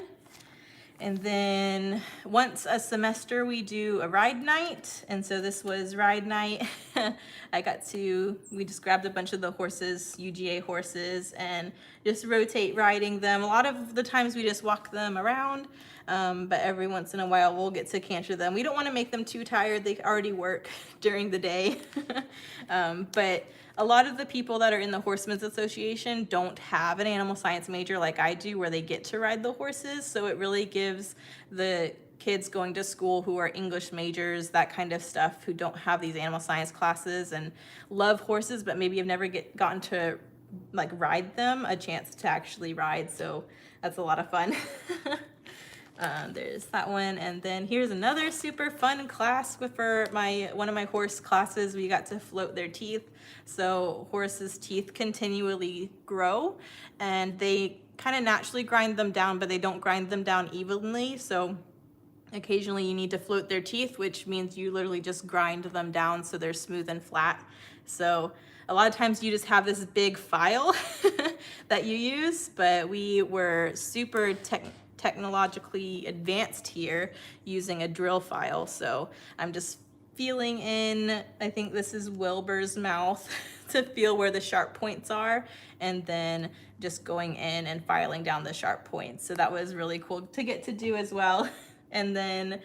And then once a semester we do a ride night. And so this was ride night. We just grabbed a bunch of the horses, UGA horses, and just rotate riding them. A lot of the times we just walk them around. But every once in a while we'll get to canter them. We don't want to make them too tired. They already work during the day. But a lot of the people that are in the Horsemen's Association don't have an animal science major like I do, where they get to ride the horses. So it really gives the kids going to school who are English majors, that kind of stuff, who don't have these animal science classes and love horses, but maybe have never gotten to like ride them, a chance to actually ride. So that's a lot of fun. There's that one. And then here's another super fun class for one of my horse classes. We got to float their teeth. So horses' teeth continually grow, and they kind of naturally grind them down, but they don't grind them down evenly. So occasionally you need to float their teeth, which means you literally just grind them down so they're smooth and flat. So a lot of times you just have this big file that you use, but we were super technologically advanced here using a drill file. So I'm just feeling in, I think this is Wilbur's mouth, to feel where the sharp points are, and then just going in and filing down the sharp points. So that was really cool to get to do as well. And then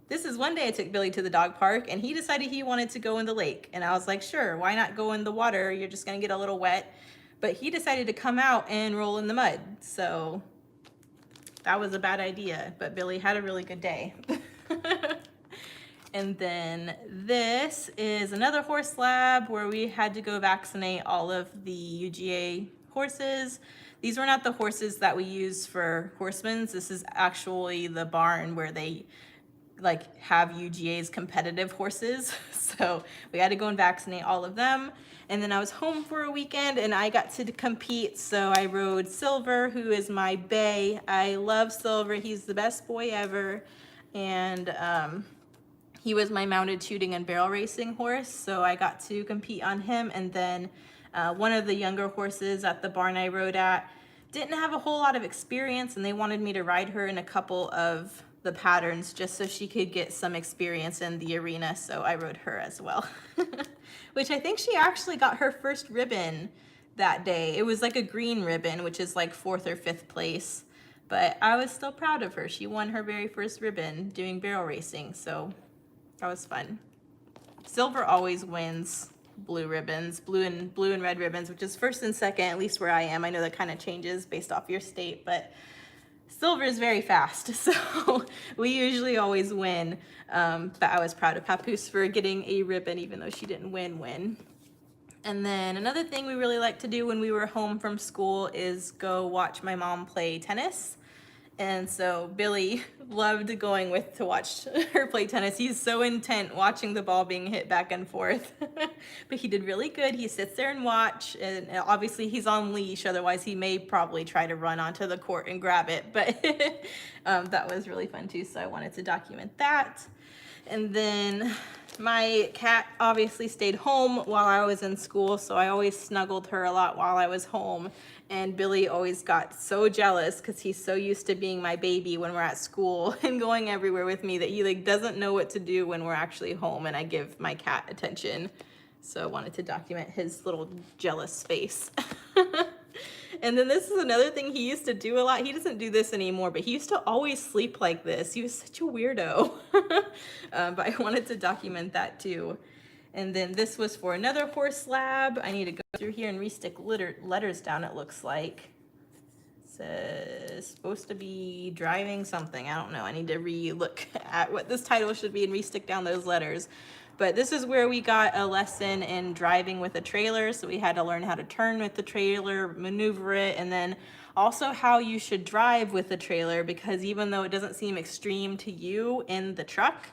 this is one day I took Billy to the dog park, and he decided he wanted to go in the lake. And I was like, sure, why not go in the water? You're just gonna get a little wet. But he decided to come out and roll in the mud. So that was a bad idea, but Billy had a really good day. And then this is another horse lab where we had to go vaccinate all of the UGA horses. These were not the horses that we use for Horsemen's. This is actually the barn where they like have UGA's competitive horses. So we had to go and vaccinate all of them. And then I was home for a weekend and I got to compete. So I rode Silver, who is my bay. I love Silver. He's the best boy ever. And he was my mounted shooting and barrel racing horse. So I got to compete on him. And then one of the younger horses at the barn I rode at didn't have a whole lot of experience, and they wanted me to ride her in a couple of the patterns just so she could get some experience in the arena. So I rode her as well. Which I think she actually got her first ribbon that day. It was like a green ribbon, which is like 4th or 5th place. But I was still proud of her. She won her very first ribbon doing barrel racing, so that was fun. Silver always wins blue ribbons, blue and red ribbons, which is first and second, at least where I am. I know that kind of changes based off your state, but Silver is very fast, so we usually always win. But I was proud of Papoose for getting a ribbon, even though she didn't win. And then another thing we really like to do when we were home from school is go watch my mom play tennis. And so Billy loved going with to watch her play tennis. He's so intent watching the ball being hit back and forth. But he did really good. He sits there and watch, and obviously he's on leash, otherwise he may probably try to run onto the court and grab it. But that was really fun too, so I wanted to document that. And then my cat obviously stayed home while I was in school, so I always snuggled her a lot while I was home. And Billy always got so jealous because he's so used to being my baby when we're at school and going everywhere with me that he like doesn't know what to do when we're actually home and I give my cat attention. So I wanted to document his little jealous face. And then this is another thing he used to do a lot. He doesn't do this anymore, but he used to always sleep like this. He was such a weirdo. But I wanted to document that too. And then this was for another horse lab. I need to go through here and restick letters down, it looks like. It says supposed to be driving something. I don't know. I need to re-look at what this title should be and restick down those letters. But this is where we got a lesson in driving with a trailer. So we had to learn how to turn with the trailer, maneuver it, and then also how you should drive with the trailer, because even though it doesn't seem extreme to you in the truck,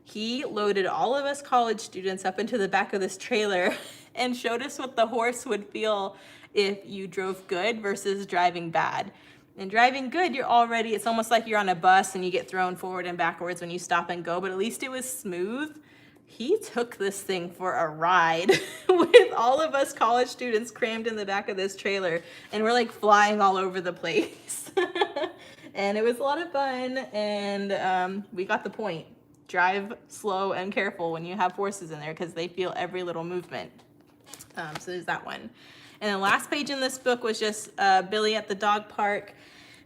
he loaded all of us college students up into the back of this trailer and showed us what the horse would feel if you drove good versus driving bad. And driving good, it's almost like you're on a bus and you get thrown forward and backwards when you stop and go, but at least it was smooth. He took this thing for a ride with all of us college students crammed in the back of this trailer, and we're like flying all over the place. And it was a lot of fun, and we got the point. Drive slow and careful when you have horses in there because they feel every little movement. So there's that one. And the last page in this book was just Billy at the dog park.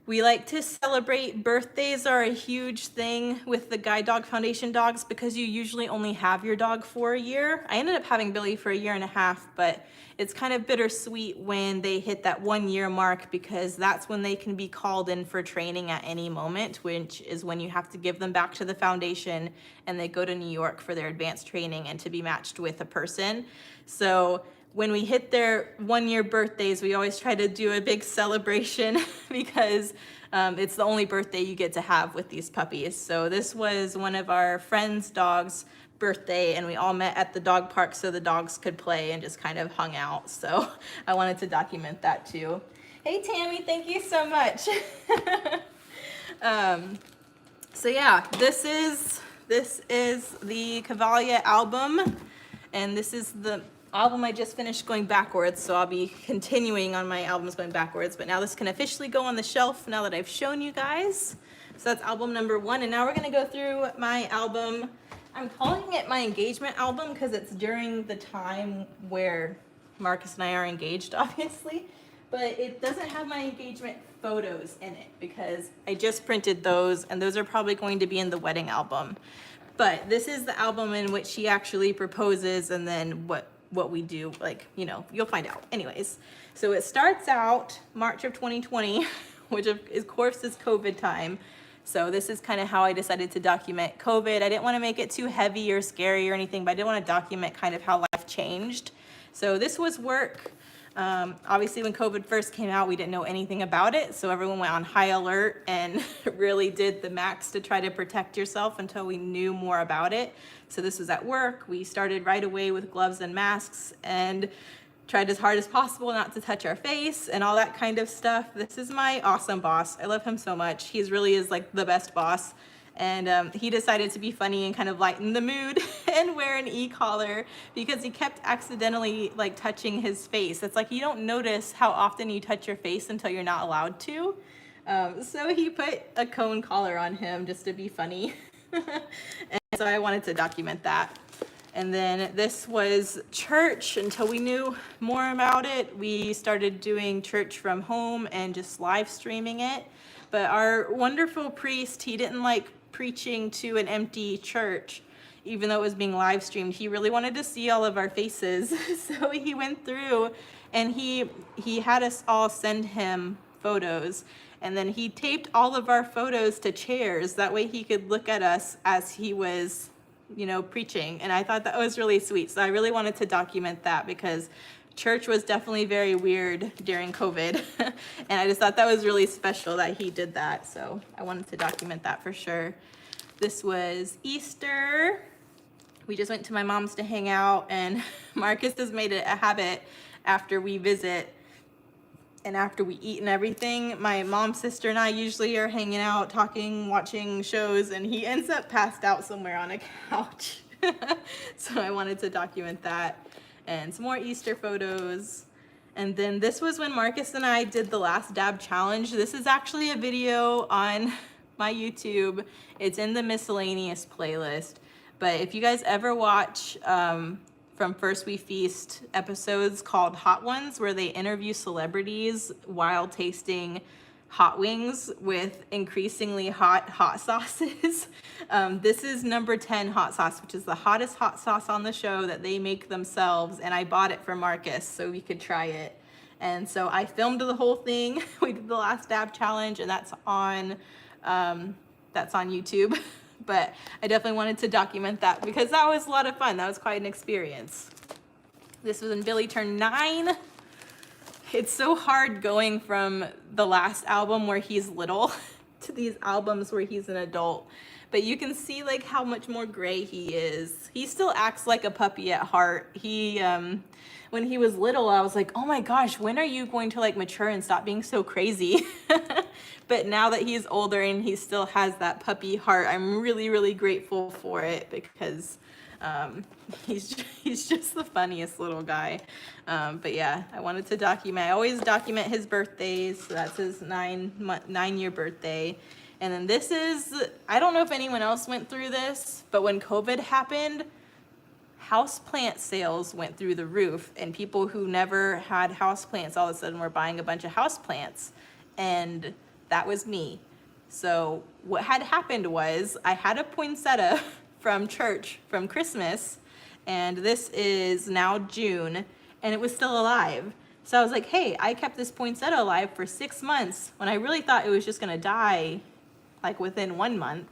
We like to celebrate. Birthdays are a huge thing with the Guide Dog Foundation dogs because you usually only have your dog for a year. I ended up having Billy for 1.5 years, but it's kind of bittersweet when they hit that 1 year mark because that's when they can be called in for training at any moment, which is when you have to give them back to the foundation and they go to New York for their advanced training and to be matched with a person. So when we hit their 1 year birthdays, we always try to do a big celebration because it's the only birthday you get to have with these puppies. So this was one of our friends' dogs' birthday, and we all met at the dog park so the dogs could play and just kind of hung out. So I wanted to document that too. Hey Tammy, thank you so much. So yeah, this is the Cavalia album, and this is the album I just finished going backwards, so I'll be continuing on my albums going backwards, but now this can officially go on the shelf now that I've shown you guys. So that's album number 1, and now we're gonna go through my album. I'm calling it my engagement album because it's during the time where Marcus and I are engaged, obviously, but it doesn't have my engagement photos in it because I just printed those, and those are probably going to be in the wedding album. But this is the album in which she actually proposes, and then what we do, like, you know, you'll find out. Anyways, so it starts out March of 2020, which of course is COVID time. So this is kind of how I decided to document COVID. I didn't want to make it too heavy or scary or anything, but I did want to document kind of how life changed. So this was work. Obviously when COVID first came out, we didn't know anything about it. So everyone went on high alert and really did the max to try to protect yourself until we knew more about it. So this was at work. We started right away with gloves and masks and tried as hard as possible not to touch our face and all that kind of stuff. This is my awesome boss. I love him so much. He really is like the best boss. And he decided to be funny and kind of lighten the mood and wear an e-collar because he kept accidentally like touching his face. It's like you don't notice how often you touch your face until you're not allowed to. So he put a cone collar on him just to be funny. And so I wanted to document that. And then this was church until we knew more about it. We started doing church from home and just live streaming it. But our wonderful priest, he didn't like preaching to an empty church, even though it was being live streamed. He really wanted to see all of our faces. So he went through and he had us all send him photos. And then he taped all of our photos to chairs. That way he could look at us as he was, you know, preaching. And I thought that was really sweet. So I really wanted to document that because church was definitely very weird during COVID. And I just thought that was really special that he did that. So I wanted to document that for sure. This was Easter. We just went to my mom's to hang out, and Marcus has made it a habit after we visit and after we eat and everything. My mom, sister, and I usually are hanging out, talking, watching shows, and he ends up passed out somewhere on a couch. So I wanted to document that. And some more Easter photos. And then this was when Marcus and I did the last dab challenge. This is actually a video on my YouTube. It's in the miscellaneous playlist. But if you guys ever watch from First We Feast episodes called Hot Ones, where they interview celebrities while tasting hot wings with increasingly hot sauces. This is number 10 hot sauce, which is the hottest hot sauce on the show that they make themselves. And I bought it for Marcus so we could try it. And so I filmed the whole thing. We did the last dab challenge, and that's on YouTube. But I definitely wanted to document that because that was a lot of fun. That was quite an experience. This was when Billy turned 9. It's so hard going from the last album where he's little to these albums where he's an adult. But you can see like how much more gray he is. He still acts like a puppy at heart. When he was little, I was like, oh my gosh, when are you going to like mature and stop being so crazy? But now that he's older and he still has that puppy heart, I'm really, really grateful for it because he's just the funniest little guy. But yeah, I wanted to document. I always document his birthdays. So that's his 9-year birthday. And then this is, I don't know if anyone else went through this, but when COVID happened, houseplant sales went through the roof, and people who never had houseplants all of a sudden were buying a bunch of houseplants, and that was me. So what had happened was I had a poinsettia from church from Christmas, and this is now June, and it was still alive. So I was like, hey, I kept this poinsettia alive for 6 months when I really thought it was just gonna die like within 1 month.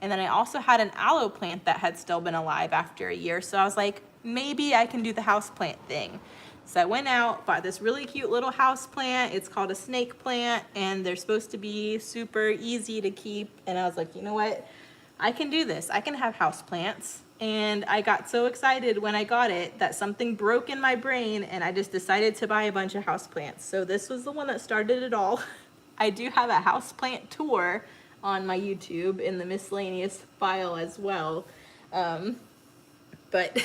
And then I also had an aloe plant that had still been alive after a year. So I was like, maybe I can do the house plant thing. So I went out, bought this really cute little house plant. It's called a snake plant, and they're supposed to be super easy to keep. And I was like, you know what? I can do this. I can have house plants. And I got so excited when I got it that something broke in my brain, and I just decided to buy a bunch of house plants. So this was the one that started it all. I do have a house plant tour on my YouTube in the miscellaneous file as well. But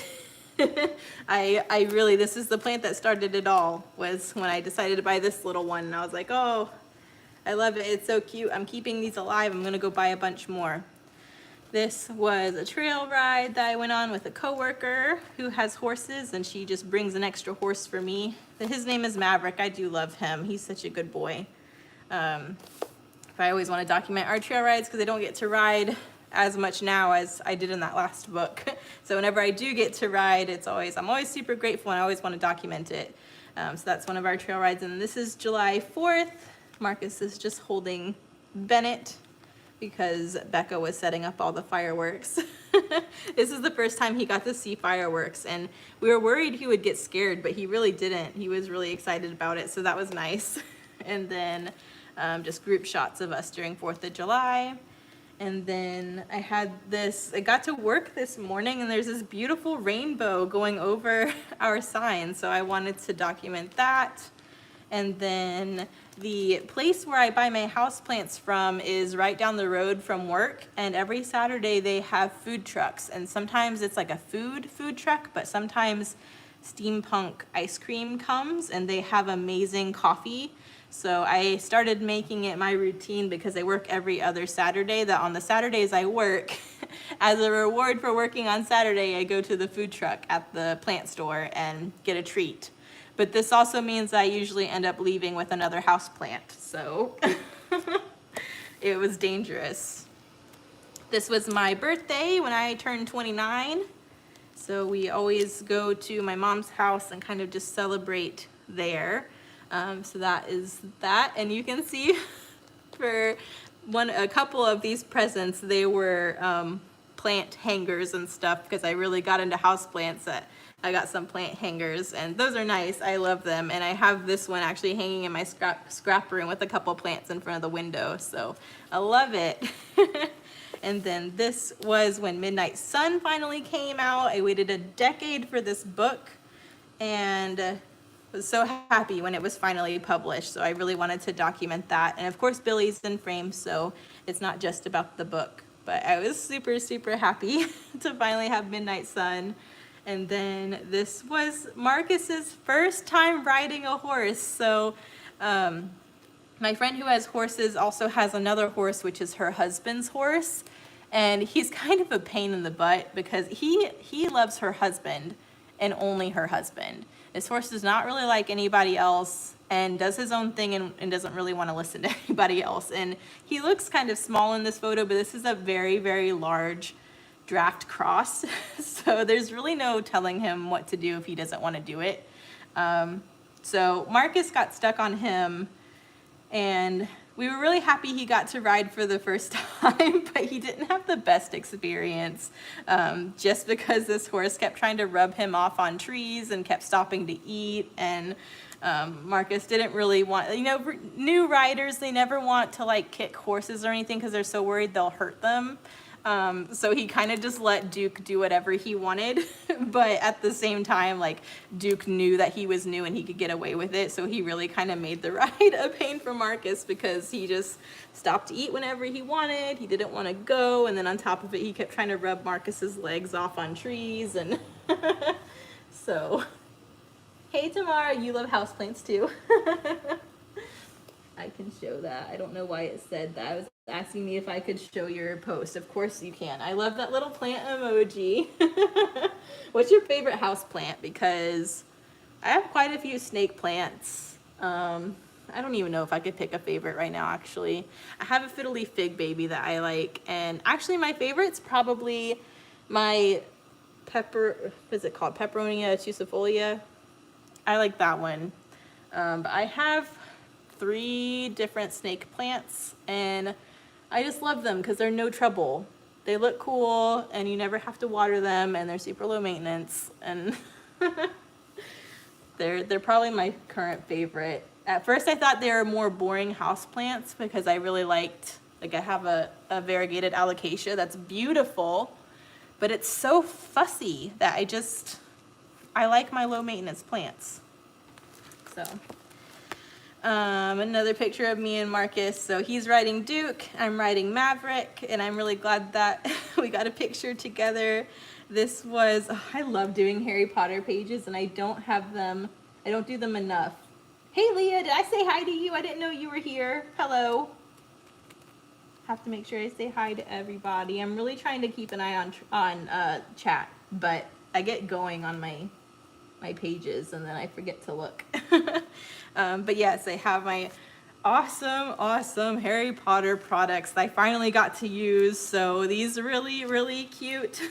I really, this is the plant that started it all, was when I decided to buy this little one. And I was like, oh, I love it. It's so cute. I'm keeping these alive. I'm gonna go buy a bunch more. This was a trail ride that I went on with a coworker who has horses, and she just brings an extra horse for me. His name is Maverick. I do love him. He's such a good boy. I always want to document our trail rides because I don't get to ride as much now as I did in that last book. So whenever I do get to ride, I'm always super grateful, and I always want to document it. So that's one of our trail rides. And this is July 4th. Marcus is just holding Bennett because Becca was setting up all the fireworks. This is the first time he got to see fireworks, and we were worried he would get scared, but he really didn't. He was really excited about it, so that was nice. And then just group shots of us during 4th of July. And then I got to work this morning, and there's this beautiful rainbow going over our sign. So I wanted to document that. And then the place where I buy my houseplants from is right down the road from work. And every Saturday they have food trucks. And sometimes it's like a food truck, but sometimes steampunk ice cream comes, and they have amazing coffee. So I started making it my routine because I work every other Saturday, that on the Saturdays I work, as a reward for working on Saturday, I go to the food truck at the plant store and get a treat. But this also means I usually end up leaving with another house plant. So it was dangerous. This was my birthday when I turned 29. So we always go to my mom's house and kind of just celebrate there. So that is that, and you can see for a couple of these presents, they were plant hangers and stuff because I really got into houseplants. That I got some plant hangers, and those are nice. I love them, and I have this one actually hanging in my scrap room with a couple plants in front of the window, so I love it. And then this was when Midnight Sun finally came out. I waited a decade for this book, and was so happy when it was finally published. So I really wanted to document that. And of course, Billy's in frame, so it's not just about the book. But I was super, super happy to finally have Midnight Sun. And then this was Marcus's first time riding a horse. So my friend who has horses also has another horse, which is her husband's horse. And he's kind of a pain in the butt because he loves her husband and only her husband. This horse does not really like anybody else and does his own thing and doesn't really want to listen to anybody else. And he looks kind of small in this photo, but this is a very, very large draft cross. So there's really no telling him what to do if he doesn't want to do it. So Marcus got stuck on him, and we were really happy he got to ride for the first time, but he didn't have the best experience just because this horse kept trying to rub him off on trees and kept stopping to eat. And Marcus didn't really want, new riders, they never want to like kick horses or anything because they're so worried they'll hurt them. So he kind of just let Duke do whatever he wanted, but at the same time, like, Duke knew that he was new and he could get away with it, so he really kind of made the ride a pain for Marcus because he just stopped to eat whenever he wanted, he didn't want to go, and then on top of it, he kept trying to rub Marcus's legs off on trees, and so, hey Tamara, you love houseplants too. I can show that. I don't know why it said that. I was asking me if I could show your post. Of course you can. I love that little plant emoji. What's your favorite house plant? Because I have quite a few snake plants. I don't even know if I could pick a favorite right now, actually. I have a fiddle leaf fig baby that I like. And actually my favorite's probably my Peperonia tussifolia. I like that one. But I have 3 different snake plants, and I just love them because they're no trouble. They look cool, and you never have to water them, and they're super low maintenance, and they're probably my current favorite. At first, I thought they were more boring house plants because I really liked, like, I have a variegated alocasia that's beautiful, but it's so fussy that I like my low maintenance plants. So. Another picture of me and Marcus. So he's riding Duke, I'm riding Maverick, and I'm really glad that we got a picture together. This was, I love doing Harry Potter pages, and I don't do them enough. Hey Leah, did I say hi to you? I didn't know you were here. Hello. Have to make sure I say hi to everybody. I'm really trying to keep an eye on chat, but I get going on my pages and then I forget to look. But yes, I have my awesome Harry Potter products that I finally got to use. So these really cute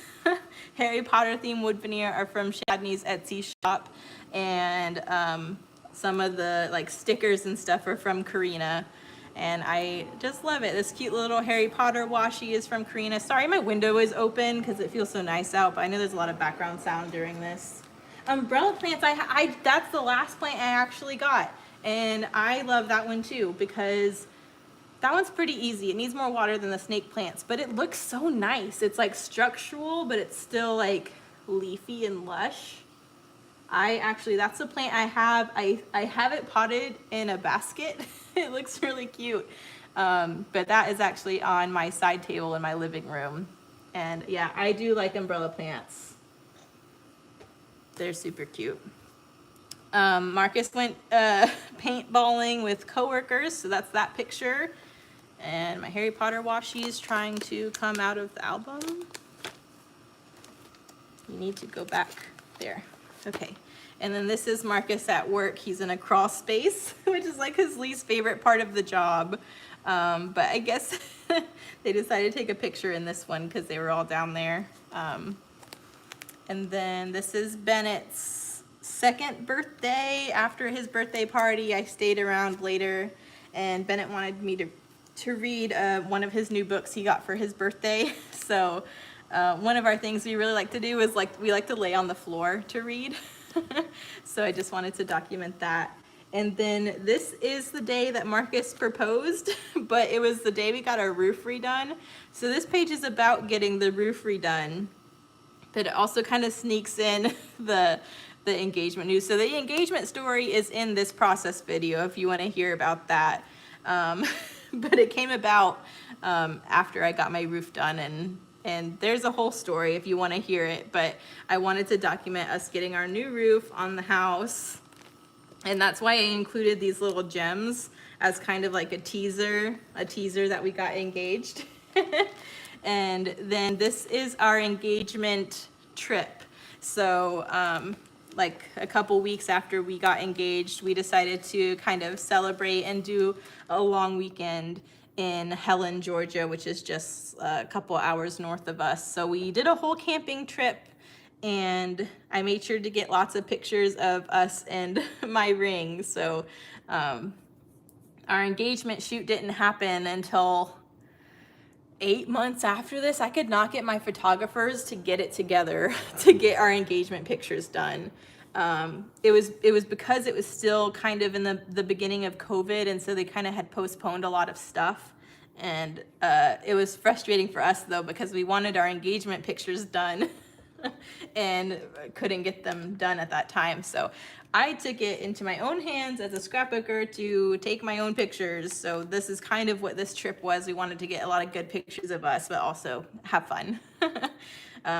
Harry Potter themed wood veneer are from Shadney's Etsy shop, and some of the like stickers and stuff are from Karina, and I just love it. This cute little Harry Potter washi is from Karina. Sorry my window is open because it feels so nice out, but I know there's a lot of background sound during this. Umbrella plants, that's the last plant I actually got, and I love that one too because that one's pretty easy. It needs more water than the snake plants, but it looks so nice. It's like structural, but it's still like leafy and lush. That's the plant I have. I have it potted in a basket. It looks really cute, but that is actually on my side table in my living room. And yeah, I do like umbrella plants. They're super cute. Marcus went paintballing with coworkers, so that's that picture. And my Harry Potter washi is trying to come out of the album. You need to go back there. Okay. And then this is Marcus at work. He's in a crawl space, which is like his least favorite part of the job. But I guess they decided to take a picture in this one because they were all down there. And then this is Bennett's second birthday. After his birthday party, I stayed around later, and Bennett wanted me to read one of his new books he got for his birthday. So One of our things we really like to do is we like to lay on the floor to read. So I just wanted to document that. And then this is the day that Marcus proposed, but it was the day we got our roof redone. So this page is about getting the roof redone, but it also kind of sneaks in the engagement news. So the engagement story is in this process video if you want to hear about that. But it came about after I got my roof done, and there's a whole story if you want to hear it, but I wanted to document us getting our new roof on the house. And that's why I included these little gems as kind of like a teaser that we got engaged. And then this is our engagement trip. So like a couple weeks after we got engaged, we decided to kind of celebrate and do a long weekend in Helen, Georgia, which is just a couple hours north of us. So we did a whole camping trip, and I made sure to get lots of pictures of us and my ring. So our engagement shoot didn't happen until 8 months after this. I could not get my photographers to get it together to get our engagement pictures done. It was because it was still kind of in the beginning of COVID, and so they kind of had postponed a lot of stuff. And it was frustrating for us though, because we wanted our engagement pictures done and couldn't get them done at that time. So I took it into my own hands as a scrapbooker to take my own pictures. So this is kind of what this trip was. We wanted to get a lot of good pictures of us, but also have fun.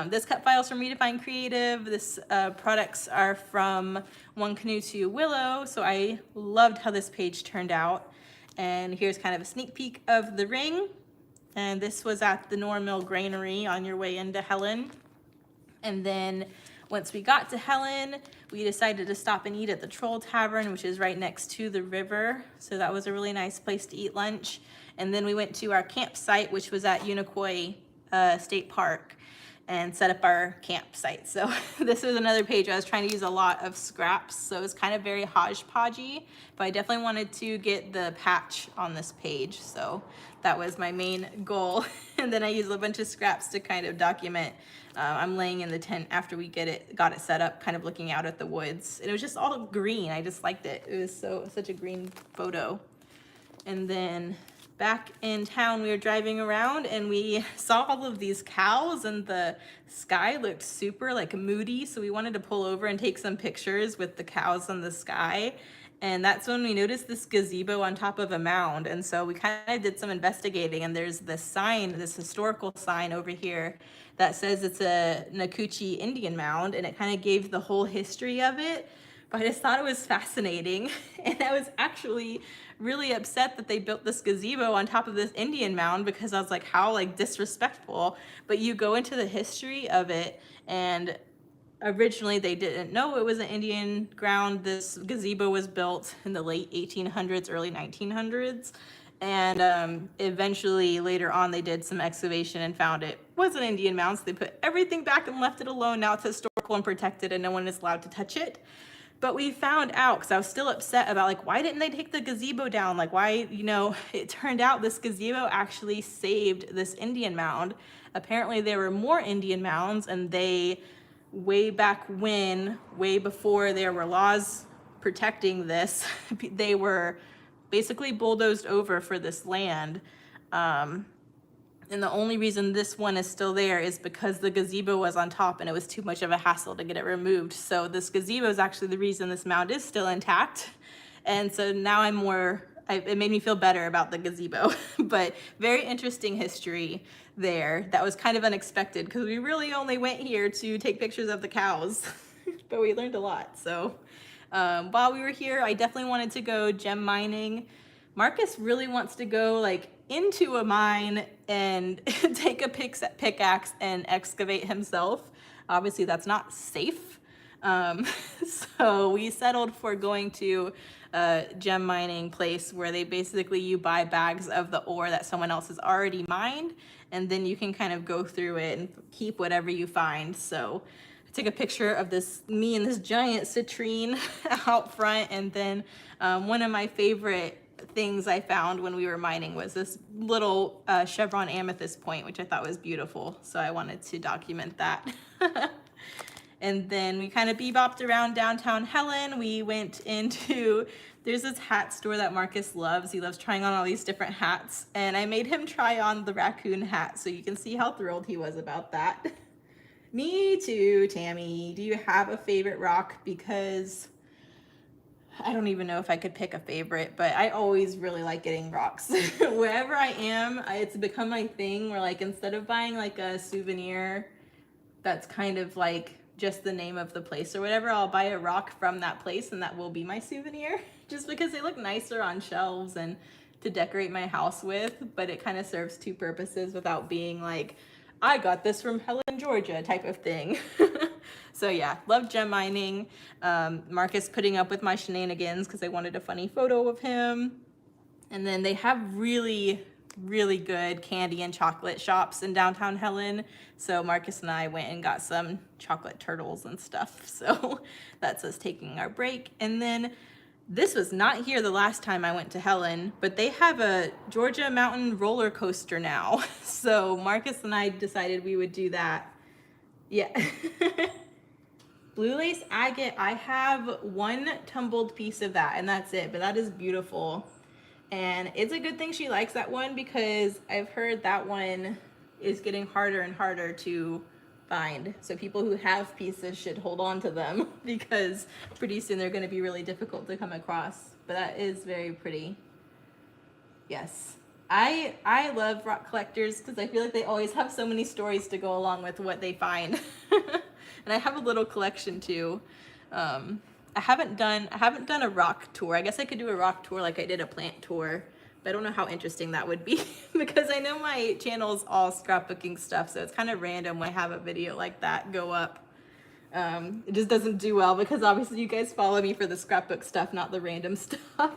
This cut file's from Redefine Creative. This products are from One Canoe to Willow. So I loved how this page turned out. And here's kind of a sneak peek of the ring. And this was at the Normill Granary on your way into Helen. And then once we got to Helen, we decided to stop and eat at the Troll Tavern, which is right next to the river. So that was a really nice place to eat lunch. And then we went to our campsite, which was at Unicoi State Park, and set up our campsite. So this was another page I was trying to use a lot of scraps. So it's kind of very hodgepodgey, but I definitely wanted to get the patch on this page. So that was my main goal. And then I used a bunch of scraps to kind of document. I'm laying in the tent after we got it set up, kind of looking out at the woods. And it was just all green. I just liked it. It was such a green photo. And then back in town, we were driving around and we saw all of these cows, and the sky looked super like moody. So we wanted to pull over and take some pictures with the cows and the sky. And that's when we noticed this gazebo on top of a mound. And so we kind of did some investigating, and there's this sign, this historical sign over here that says it's a Nakuchi Indian mound, and it kind of gave the whole history of it. But I just thought it was fascinating. And I was actually really upset that they built this gazebo on top of this Indian mound, because I was like, how like disrespectful. But you go into the history of it, and originally they didn't know it was an Indian ground. This gazebo was built in the late 1800s, early 1900s. And eventually later on they did some excavation and found it was an Indian mound. So they put everything back and left it alone. Now it's historical and protected, and no one is allowed to touch it. But we found out, because I was still upset about like, why didn't they take the gazebo down? Like why, it turned out this gazebo actually saved this Indian mound. Apparently there were more Indian mounds, and they, way back when, way before there were laws protecting this, they were basically bulldozed over for this land. And the only reason this one is still there is because the gazebo was on top and it was too much of a hassle to get it removed. So this gazebo is actually the reason this mound is still intact. And so now it made me feel better about the gazebo. But very interesting history there. That was kind of unexpected, because we really only went here to take pictures of the cows. But we learned a lot. So while we were here, I definitely wanted to go gem mining. Marcus really wants to go like into a mine and take a pickaxe and excavate himself. Obviously that's not safe. So we settled for going to a gem mining place where you buy bags of the ore that someone else has already mined, and then you can kind of go through it and keep whatever you find. So I took a picture of me and this giant citrine out front, and then one of my favorite things I found when we were mining was this little chevron amethyst point, which I thought was beautiful. So I wanted to document that. And then we kind of bebopped around downtown Helen. We went into, there's this hat store that Marcus loves. He loves trying on all these different hats. And I made him try on the raccoon hat, so you can see how thrilled he was about that. Me too, Tammy. Do you have a favorite rock? Because I don't even know if I could pick a favorite, but I always really like getting rocks. Wherever I am, it's become my thing where like instead of buying like a souvenir that's kind of like just the name of the place or whatever, I'll buy a rock from that place and that will be my souvenir just because they look nicer on shelves and to decorate my house with, but it kind of serves two purposes without being like, I got this from Helen, Georgia type of thing. So yeah, love gem mining. Marcus putting up with my shenanigans because I wanted a funny photo of him. And then they have really good candy and chocolate shops in downtown Helen. So Marcus and I went and got some chocolate turtles and stuff. So that's us taking our break. And then this was not here the last time I went to Helen, but they have a Georgia Mountain roller coaster now. So Marcus and I decided we would do that. Yeah. Blue lace agate, I have one tumbled piece of that and that's it, but that is beautiful. And it's a good thing she likes that one because I've heard that one is getting harder and harder to find. So people who have pieces should hold on to them because pretty soon they're going to be really difficult to come across. But that is very pretty. Yes. I love rock collectors because I feel like they always have so many stories to go along with what they find. And I have a little collection too. I haven't done a rock tour. I guess I could do a rock tour like I did a plant tour, but I don't know how interesting that would be because I know my channel's all scrapbooking stuff, so it's kind of random when I have a video like that go up. It just doesn't do well because obviously you guys follow me for the scrapbook stuff, not the random stuff.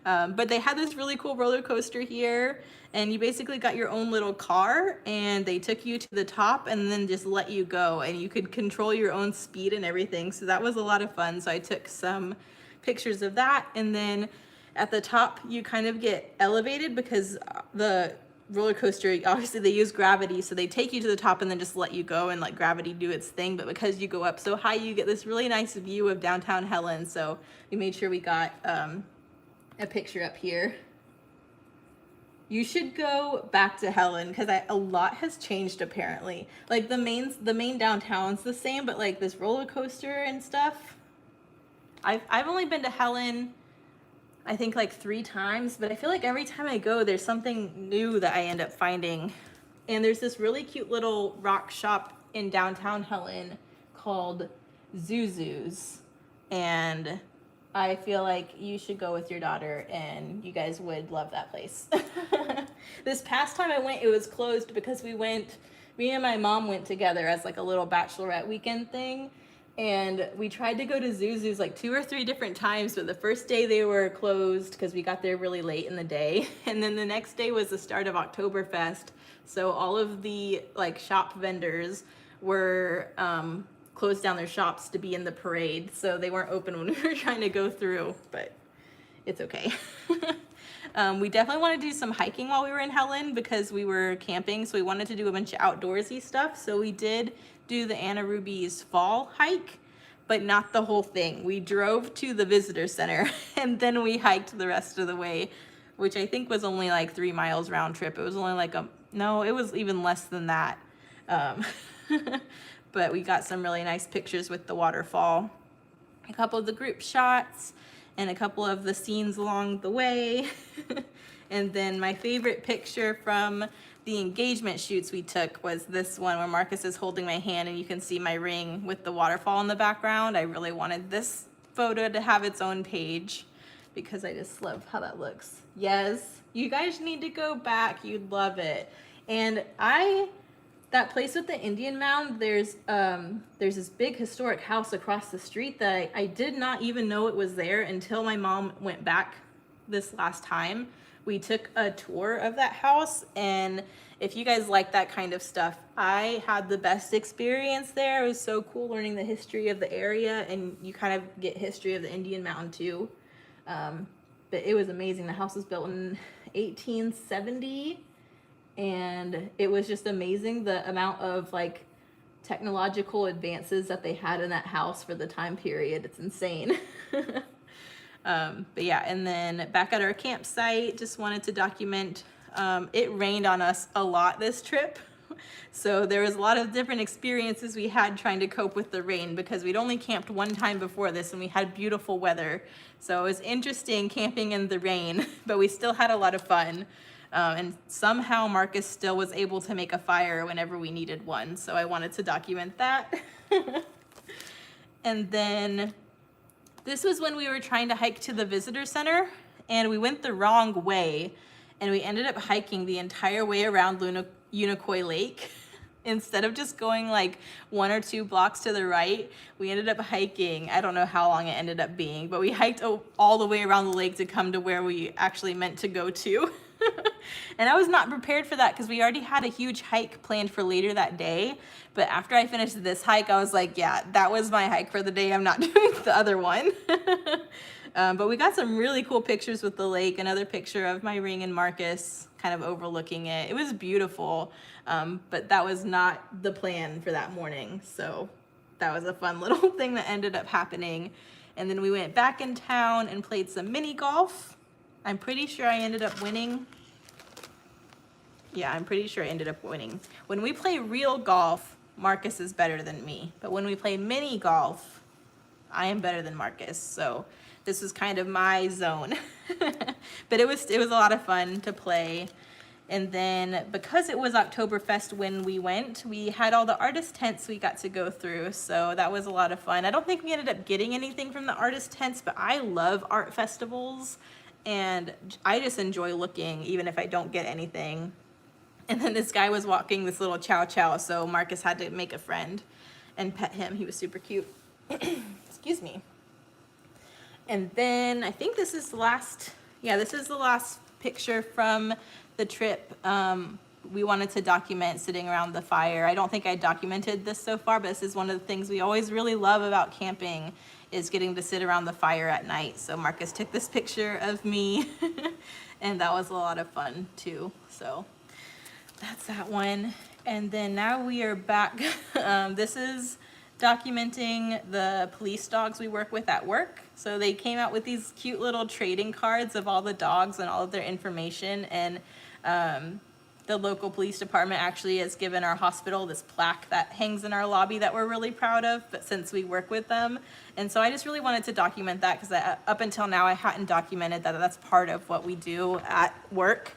But they had this really cool roller coaster here, and you basically got your own little car, and they took you to the top and then just let you go, and you could control your own speed and everything. So that was a lot of fun. So I took some pictures of that, and then at the top you kind of get elevated because the roller coaster, obviously they use gravity, so they take you to the top and then just let you go and let gravity do its thing. But because you go up so high, you get this really nice view of downtown Helen. So we made sure we got a picture up here. You should go back to Helen because a lot has changed apparently. Like the main downtown's the same, but like this roller coaster and stuff. I've only been to Helen I think like 3 times, but I feel like every time I go there's something new that I end up finding. And there's this really cute little rock shop in downtown Helen called Zuzu's, and I feel like you should go with your daughter and you guys would love that place. This past time I went, it was closed because me and my mom went together as like a little bachelorette weekend thing. And we tried to go to Zuzu's like 2 or 3 different times, but the first day they were closed because we got there really late in the day. And then the next day was the start of Oktoberfest. So all of the like shop vendors were closed down their shops to be in the parade. So they weren't open when we were trying to go through, but it's okay. We definitely want to do some hiking while we were in Helen because we were camping. So we wanted to do a bunch of outdoorsy stuff. So we did do the Anna Ruby's fall hike, but not the whole thing. We drove to the visitor center and then we hiked the rest of the way, which I think was only like 3 miles round trip. It was only like no, it was even less than that. But we got some really nice pictures with the waterfall, a couple of the group shots, and a couple of the scenes along the way. And then my favorite picture from the engagement shoots we took was this one where Marcus is holding my hand and you can see my ring with the waterfall in the background. I really wanted this photo to have its own page because I just love how that looks. Yes, you guys need to go back. You'd love it. And that place with the Indian mound, there's this big historic house across the street that I did not even know it was there until my mom went back this last time. We took a tour of that house, and if you guys like that kind of stuff, I had the best experience there. It was so cool learning the history of the area, and you kind of get history of the Indian mound too. But it was amazing. The house was built in 1870, and it was just amazing the amount of like technological advances that they had in that house for the time period. It's insane. But yeah, and then back at our campsite, just wanted to document, it rained on us a lot this trip. So there was a lot of different experiences we had trying to cope with the rain, because we'd only camped one time before this and we had beautiful weather. So it was interesting camping in the rain, but we still had a lot of fun. And somehow Marcus still was able to make a fire whenever we needed one. So I wanted to document that. And then this was when we were trying to hike to the visitor center, and we went the wrong way, and we ended up hiking the entire way around Unicoi Lake. Instead of just going like 1 or 2 blocks to the right, we ended up hiking, I don't know how long it ended up being, but we hiked all the way around the lake to come to where we actually meant to go to. And I was not prepared for that because we already had a huge hike planned for later that day. But after I finished this hike, I was like, yeah, that was my hike for the day. I'm not doing the other one. But we got some really cool pictures with the lake. Another picture of my ring and Marcus kind of overlooking it. It was beautiful, but that was not the plan for that morning. So that was a fun little thing that ended up happening. And then we went back in town and played some mini golf. I'm pretty sure I ended up winning. Yeah, I'm pretty sure I ended up winning. When we play real golf, Marcus is better than me. But when we play mini golf, I am better than Marcus. So this was kind of my zone. But it was a lot of fun to play. And then because it was Oktoberfest when we went, we had all the artist tents we got to go through. So that was a lot of fun. I don't think we ended up getting anything from the artist tents, but I love art festivals. And I just enjoy looking, even if I don't get anything. And then this guy was walking this little chow chow, so Marcus had to make a friend and pet him. He was super cute. Excuse me. And then I think this is the last, yeah, this is the last picture from the trip. We wanted to document sitting around the fire. I don't think I documented this so far, but this is one of the things we always really love about camping, is getting to sit around the fire at night. So Marcus took this picture of me and that was a lot of fun too. So that's that one. And then now we are back. This is documenting the police dogs we work with at work. So they came out with these cute little trading cards of all the dogs and all of their information. And the local police department actually has given our hospital this plaque that hangs in our lobby that we're really proud of, but since we work with them. And so I just really wanted to document that, because up until now I hadn't documented that that's part of what we do at work.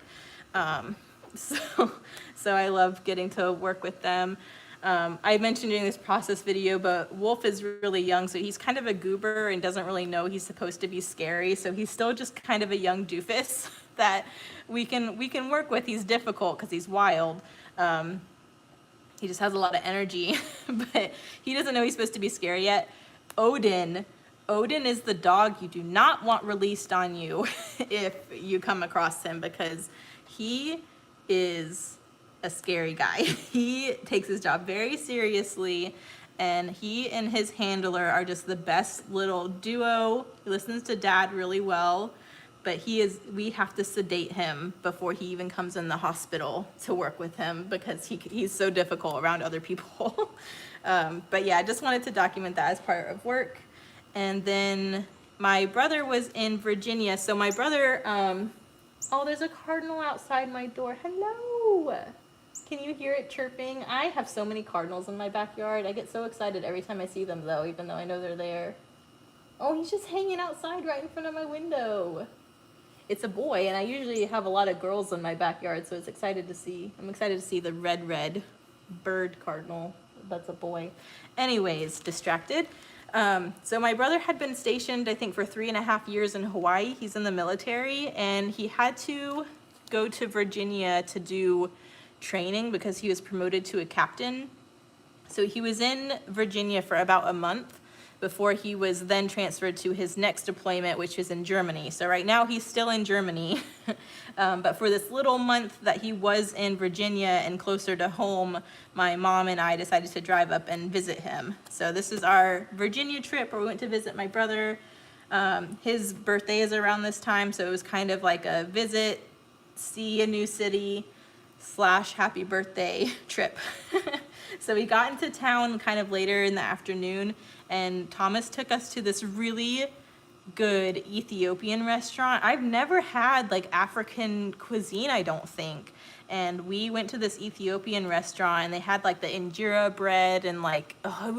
So I love getting to work with them. I mentioned during this process video, but Wolf is really young, so he's kind of a goober and doesn't really know he's supposed to be scary. So he's still just kind of a young doofus that we can work with. He's difficult because he's wild. He just has a lot of energy, but he doesn't know he's supposed to be scary yet. Odin is the dog you do not want released on you if you come across him, because he is a scary guy. He takes his job very seriously, and he and his handler are just the best little duo. He listens to Dad really well, but we have to sedate him before he even comes in the hospital to work with him, because he's so difficult around other people. But yeah, I just wanted to document that as part of work. And then my brother was in Virginia. So my brother, oh, there's a cardinal outside my door. Hello. Can you hear it chirping? I have so many cardinals in my backyard. I get so excited every time I see them, though, even though I know they're there. Oh, he's just hanging outside right in front of my window. It's a boy, and I usually have a lot of girls in my backyard, so I'm excited to see the red bird cardinal. That's a boy. Anyways, distracted. So my brother had been stationed, I think, for 3.5 years in Hawaii. He's in the military, and he had to go to Virginia to do training because he was promoted to a captain. So he was in Virginia for about a month before he was then transferred to his next deployment, which is in Germany. So right now he's still in Germany, but for this little month that he was in Virginia and closer to home, my mom and I decided to drive up and visit him. So this is our Virginia trip where we went to visit my brother. His birthday is around this time, so it was kind of like a visit, see a new city / happy birthday trip. So we got into town kind of later in the afternoon, and Thomas took us to this really good Ethiopian restaurant. I've never had like African cuisine, I don't think. And we went to this Ethiopian restaurant, and they had like the injera bread, and like, oh, it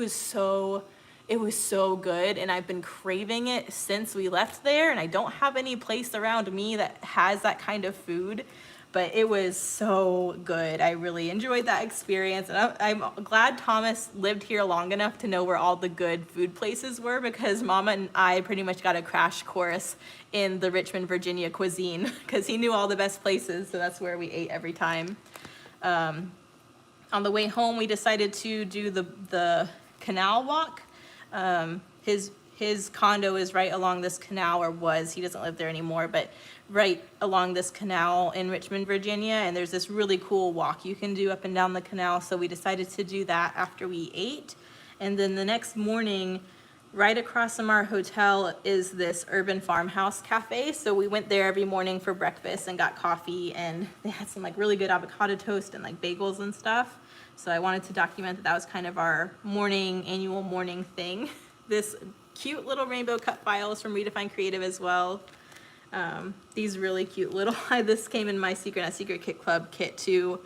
was so good, and I've been craving it since we left there, and I don't have any place around me that has that kind of food, but it was so good. I really enjoyed that experience, and I'm glad Thomas lived here long enough to know where all the good food places were, because Mama and I pretty much got a crash course in the Richmond, Virginia cuisine, because he knew all the best places, so that's where we ate every time. On the way home, we decided to do the canal walk. His condo is right along this canal, or was, he doesn't live there anymore, but right along this canal in Richmond, Virginia, and there's this really cool walk you can do up and down the canal, so we decided to do that after we ate. And then the next morning, right across from our hotel is this urban farmhouse cafe, so we went there every morning for breakfast and got coffee, and they had some like really good avocado toast and like bagels and stuff. So I wanted to document that was kind of our annual morning thing. This cute little rainbow cut files from Redefine Creative as well. These really cute little, this came in my Secret Kit Club kit too.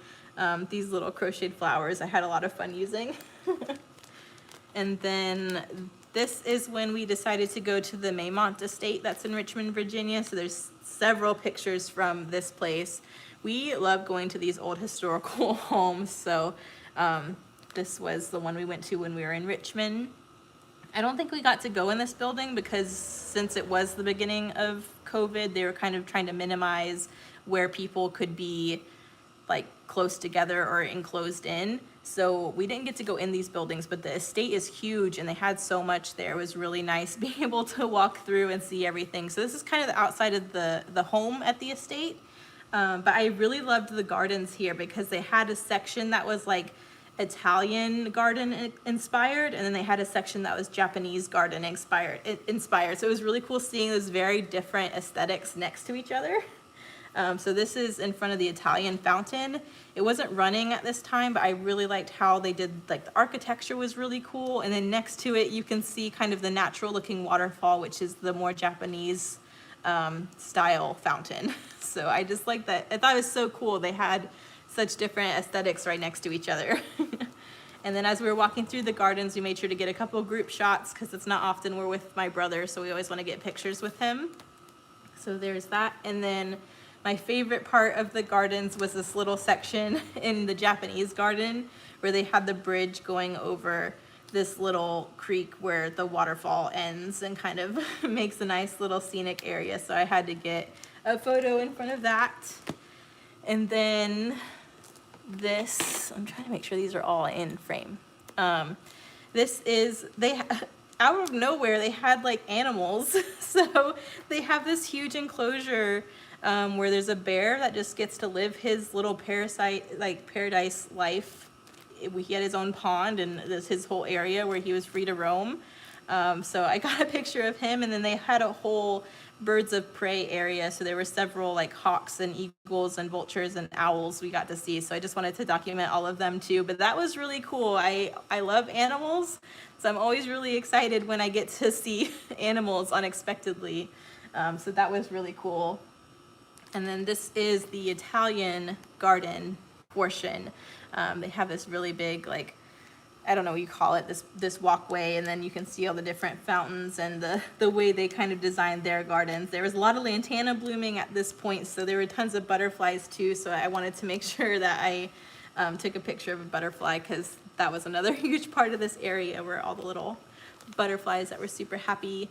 These little crocheted flowers I had a lot of fun using. And then this is when we decided to go to the Maymont estate that's in Richmond, Virginia. So there's several pictures from this place. We love going to these old historical homes, so this was the one we went to when we were in Richmond. I don't think we got to go in this building because since it was the beginning of COVID, they were kind of trying to minimize where people could be like close together or enclosed in. So we didn't get to go in these buildings, but the estate is huge and they had so much there. It was really nice being able to walk through and see everything. So this is kind of the outside of the home at the estate. But I really loved the gardens here because they had a section that was like Italian garden inspired, and then they had a section that was Japanese garden inspired. So it was really cool seeing those very different aesthetics next to each other. So this is in front of the Italian fountain. It wasn't running at this time, but I really liked how they did, like the architecture was really cool. And then next to it, you can see kind of the natural looking waterfall, which is the more Japanese style fountain. So I just like that. I thought it was so cool. They had such different aesthetics right next to each other. And then as we were walking through the gardens, we made sure to get a couple group shots because it's not often we're with my brother, so we always want to get pictures with him. So there's that. And then my favorite part of the gardens was this little section in the Japanese garden where they had the bridge going over this little creek where the waterfall ends and kind of makes a nice little scenic area. So I had to get a photo in front of that. And then this, I'm trying to make sure these are all in frame. This is, out of nowhere, they had like animals. So they have this huge enclosure where there's a bear that just gets to live his little paradise life. He had his own pond and this his whole area where he was free to roam. So I got a picture of him, and then they had a whole birds of prey area. So there were several like hawks and eagles and vultures and owls we got to see. So I just wanted to document all of them too. But that was really cool. I love animals, so I'm always really excited when I get to see animals unexpectedly. So that was really cool. And then this is the Italian garden portion. They have this really big, like, I don't know what you call it, this walkway, and then you can see all the different fountains and the way they kind of designed their gardens. There was a lot of lantana blooming at this point, so there were tons of butterflies too, so I wanted to make sure that I took a picture of a butterfly because that was another huge part of this area where all the little butterflies that were super happy.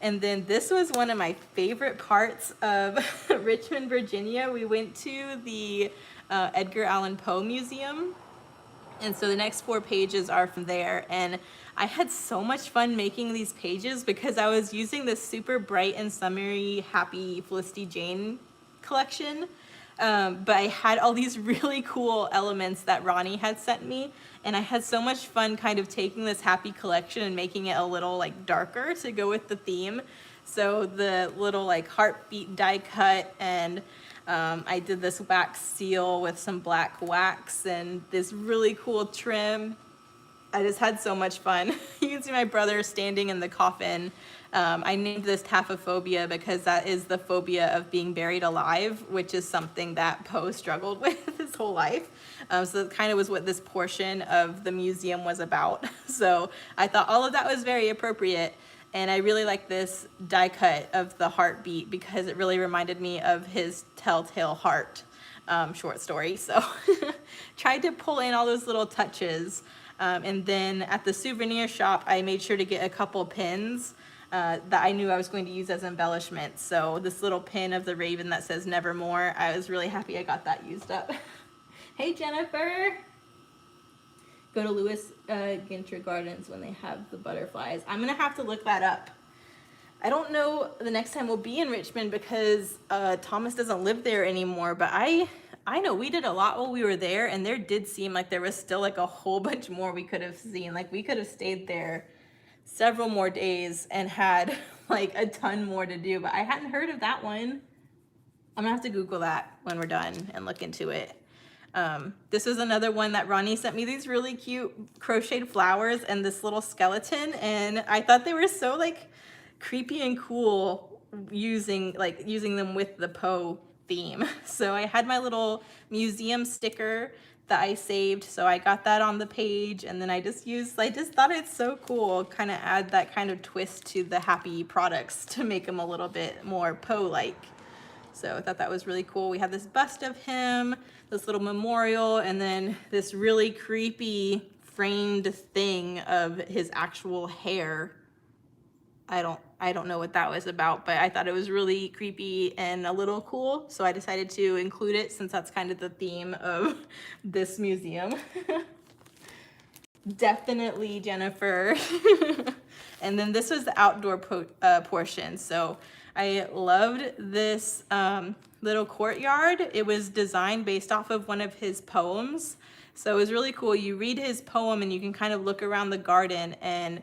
And then this was one of my favorite parts of Richmond, Virginia. We went to the Edgar Allan Poe Museum. And so the next 4 pages are from there. And I had so much fun making these pages because I was using this super bright and summery, happy Felicity Jane collection. But I had all these really cool elements that Ronnie had sent me. And I had so much fun kind of taking this happy collection and making it a little like darker to go with the theme. So the little like heartbeat die cut, and I did this wax seal with some black wax and this really cool trim. I just had so much fun. You can see my brother standing in the coffin. I named this taphophobia because that is the phobia of being buried alive, which is something that Poe struggled with his whole life. So that kind of was what this portion of the museum was about. So I thought all of that was very appropriate. And I really like this die cut of the heartbeat because it really reminded me of his Telltale Heart short story. So tried to pull in all those little touches. And then at the souvenir shop, I made sure to get a couple pins that I knew I was going to use as embellishments. So this little pin of the raven that says nevermore, I was really happy I got that used up. Hey, Jennifer. Go to Lewis Ginter Gardens when they have the butterflies. I'm gonna have to look that up. I don't know the next time we'll be in Richmond because Thomas doesn't live there anymore, but I know we did a lot while we were there, and there did seem like there was still like a whole bunch more we could have seen. Like we could have stayed there several more days and had like a ton more to do, but I hadn't heard of that one. I'm gonna have to Google that when we're done and look into it. This is another one that Ronnie sent me, these really cute crocheted flowers and this little skeleton, and I thought they were so like creepy and cool using them with the Poe theme. So I had my little museum sticker that I saved, so I got that on the page, and then I just thought it's so cool, kind of add that kind of twist to the happy products to make them a little bit more Poe-like. So I thought that was really cool. We have this bust of him, this little memorial, and then this really creepy framed thing of his actual hair. I don't know what that was about, but I thought it was really creepy and a little cool, so I decided to include it since that's kind of the theme of this museum. Definitely, Jennifer. And then this was the outdoor portion. So I loved this little courtyard. It was designed based off of one of his poems. So it was really cool. You read his poem and you can kind of look around the garden and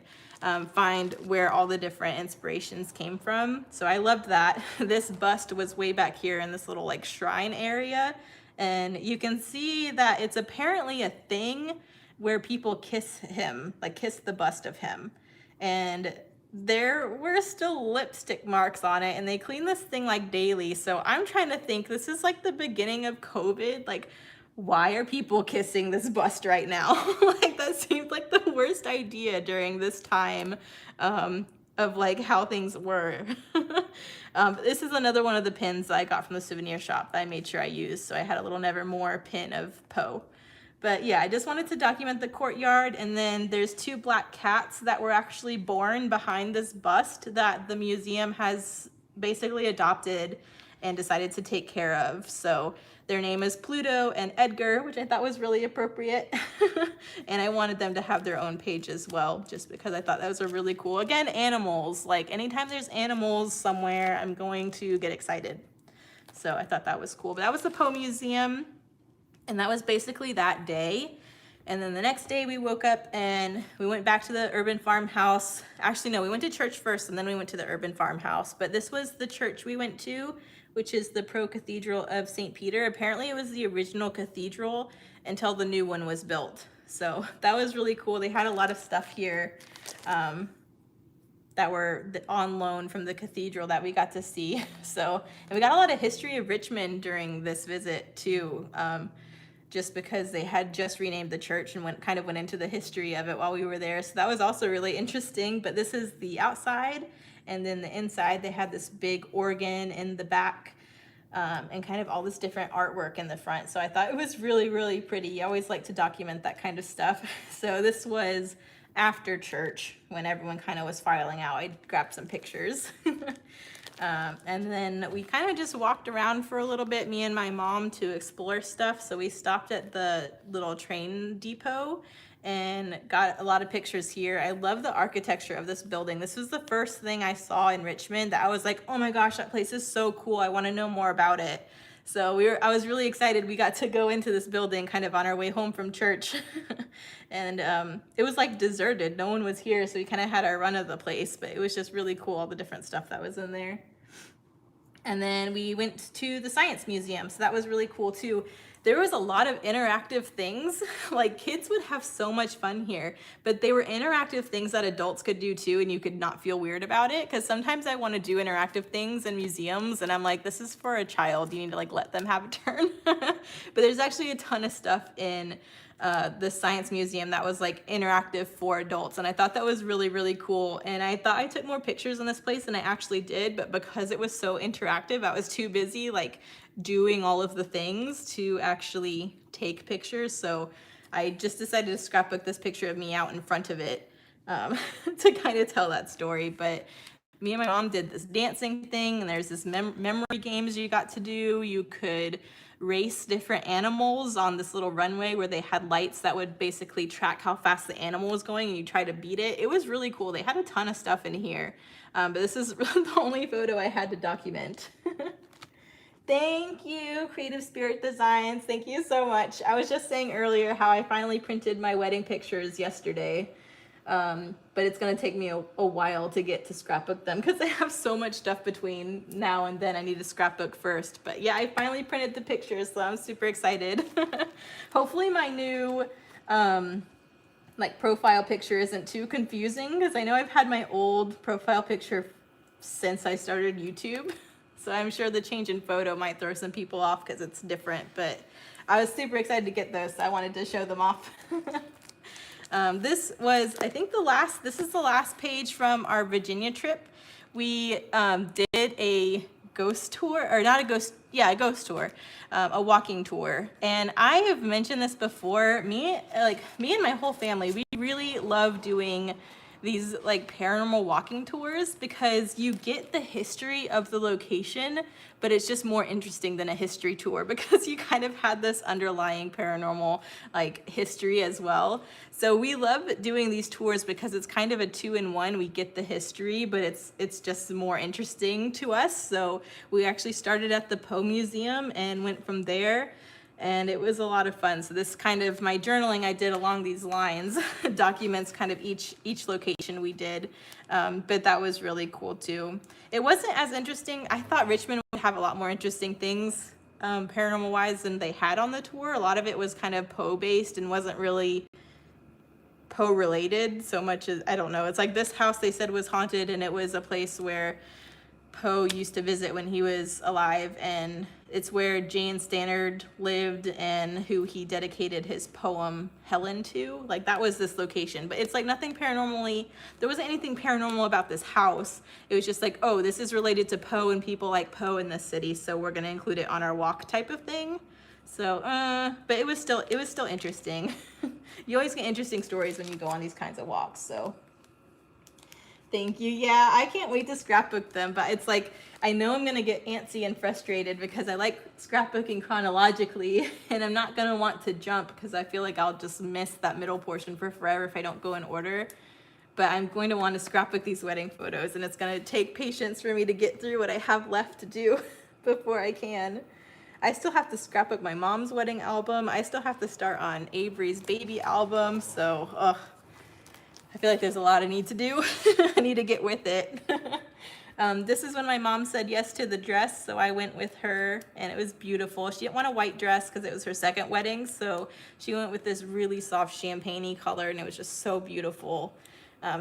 find where all the different inspirations came from. So I loved that. This bust was way back here in this little like shrine area. And you can see that it's apparently a thing where people kiss him, like kiss the bust of him. And there were still lipstick marks on it, and they clean this thing like daily. So I'm trying to think, this is like the beginning of COVID. Like, why are people kissing this bust right now? Like, that seemed like the worst idea during this time of like how things were. This is another one of the pins that I got from the souvenir shop that I made sure I used. So I had a little Nevermore pin of Poe. But yeah, I just wanted to document the courtyard, and then there's 2 black cats that were actually born behind this bust that the museum has basically adopted and decided to take care of. So their name is Pluto and Edgar, which I thought was really appropriate. And I wanted them to have their own page as well, just because I thought that was a really cool, again, animals. Like anytime there's animals somewhere, I'm going to get excited. So I thought that was cool. But that was the Poe Museum. And that was basically that day. And then the next day we woke up and we went back to the urban farmhouse. Actually, no, we went to church first and then we went to the urban farmhouse. But this was the church we went to, which is the Pro-Cathedral of St. Peter. Apparently it was the original cathedral until the new one was built. So that was really cool. They had a lot of stuff here that were on loan from the cathedral that we got to see. So, and we got a lot of history of Richmond during this visit too. Just because they had just renamed the church and went into the history of it while we were there. So that was also really interesting. But this is the outside, and then the inside, they had this big organ in the back, and kind of all this different artwork in the front. So I thought it was really, really pretty. I always like to document that kind of stuff. So this was after church when everyone kind of was filing out. I grabbed some pictures. And then we kind of just walked around for a little bit, me and my mom, to explore stuff. So we stopped at the little train depot and got a lot of pictures here. I love the architecture of this building. This was the first thing I saw in Richmond that I was like, oh my gosh, that place is so cool. I want to know more about it. So I was really excited. We got to go into this building kind of on our way home from church. And it was like deserted. No one was here. So we kind of had our run of the place, but it was just really cool, all the different stuff that was in there. And then we went to the science museum. So that was really cool too. There was a lot of interactive things. Like kids would have so much fun here, but they were interactive things that adults could do too, and you could not feel weird about it. Cause sometimes I want to do interactive things in museums and I'm like, this is for a child. You need to like let them have a turn. But there's actually a ton of stuff in the science museum that was like interactive for adults, and I thought that was really, really cool. And I thought I took more pictures in this place than I actually did, but because it was so interactive, I was too busy like doing all of the things to actually take pictures. So I just decided to scrapbook this picture of me out in front of it to kind of tell that story. But me and my mom did this dancing thing, and there's this memory games you got to do. You could race different animals on this little runway where they had lights that would basically track how fast the animal was going, and you try to beat it. It was really cool. They had a ton of stuff in here, but this is the only photo I had to document. Thank you, Creative Spirit Designs. Thank you so much. I was just saying earlier how I finally printed my wedding pictures yesterday. But it's going to take me a while to get to scrapbook them because I have so much stuff between now and then. I need to scrapbook first. But yeah, I finally printed the pictures, so I'm super excited. Hopefully my new like profile picture isn't too confusing, because I know I've had my old profile picture since I started YouTube. So I'm sure the change in photo might throw some people off because it's different, but I was super excited to get those, so I wanted to show them off. This was, I think this is the last page from our Virginia trip. We did a ghost tour, or not a ghost, yeah, a ghost tour, a walking tour. And I have mentioned this before, me and my whole family, we really love doing these like paranormal walking tours because you get the history of the location, but it's just more interesting than a history tour because you kind of had this underlying paranormal like history as well. So we love doing these tours because it's kind of a 2-in-1. We get the history, but it's just more interesting to us. So we actually started at the Poe Museum and went from there. And it was a lot of fun. So this kind of, my journaling I did along these lines documents kind of each location we did. But that was really cool too. It wasn't as interesting. I thought Richmond would have a lot more interesting things paranormal wise than they had on the tour. A lot of it was kind of Poe based and wasn't really Poe related so much as, I don't know. It's like this house they said was haunted, and it was a place where Poe used to visit when he was alive, and it's where Jane Stannard lived and who he dedicated his poem Helen to. Like that was this location, but it's like nothing paranormally, there wasn't anything paranormal about this house. It was just like, oh, this is related to Poe and people like Poe in this city, so we're gonna include it on our walk type of thing. So, but it was still interesting. You always get interesting stories when you go on these kinds of walks, so. Thank you. Yeah, I can't wait to scrapbook them, but it's like, I know I'm gonna get antsy and frustrated because I like scrapbooking chronologically, and I'm not gonna want to jump because I feel like I'll just miss that middle portion for forever if I don't go in order. But I'm going to want to scrapbook these wedding photos, and it's gonna take patience for me to get through what I have left to do before I can. I still have to scrapbook my mom's wedding album. I still have to start on Avery's baby album, so I feel like there's a lot I need to do. I need to get with it. This is when my mom said yes to the dress, so I went with her, and it was beautiful. She didn't want a white dress because it was her second wedding, so she went with this really soft champagne-y color, and it was just so beautiful.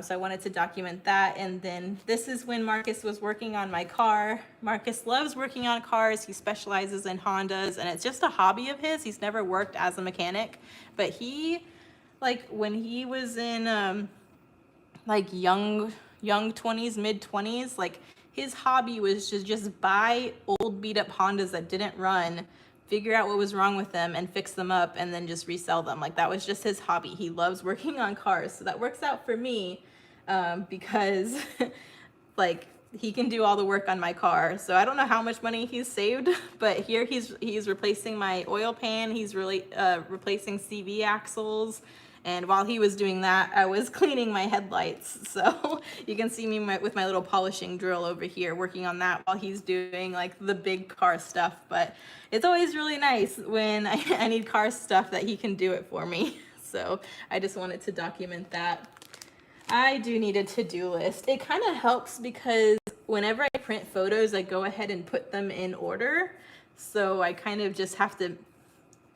So I wanted to document that. And then this is when Marcus was working on my car. Marcus loves working on cars. He specializes in Hondas, and it's just a hobby of his. He's never worked as a mechanic, but he, like when he was in like young 20s, mid 20s, like his hobby was to just buy old beat up Hondas that didn't run, figure out what was wrong with them and fix them up, and then just resell them. Like that was just his hobby. He loves working on cars. So that works out for me because like he can do all the work on my car. So I don't know how much money he's saved, but here he's replacing my oil pan. He's really replacing CV axles And while he was doing that, I was cleaning my headlights. So you can see me with my little polishing drill over here working on that while he's doing like the big car stuff. But it's always really nice when I need car stuff that he can do it for me. So I just wanted to document that. I do need a to-do list. It kind of helps because whenever I print photos, I go ahead and put them in order. So I kind of just have to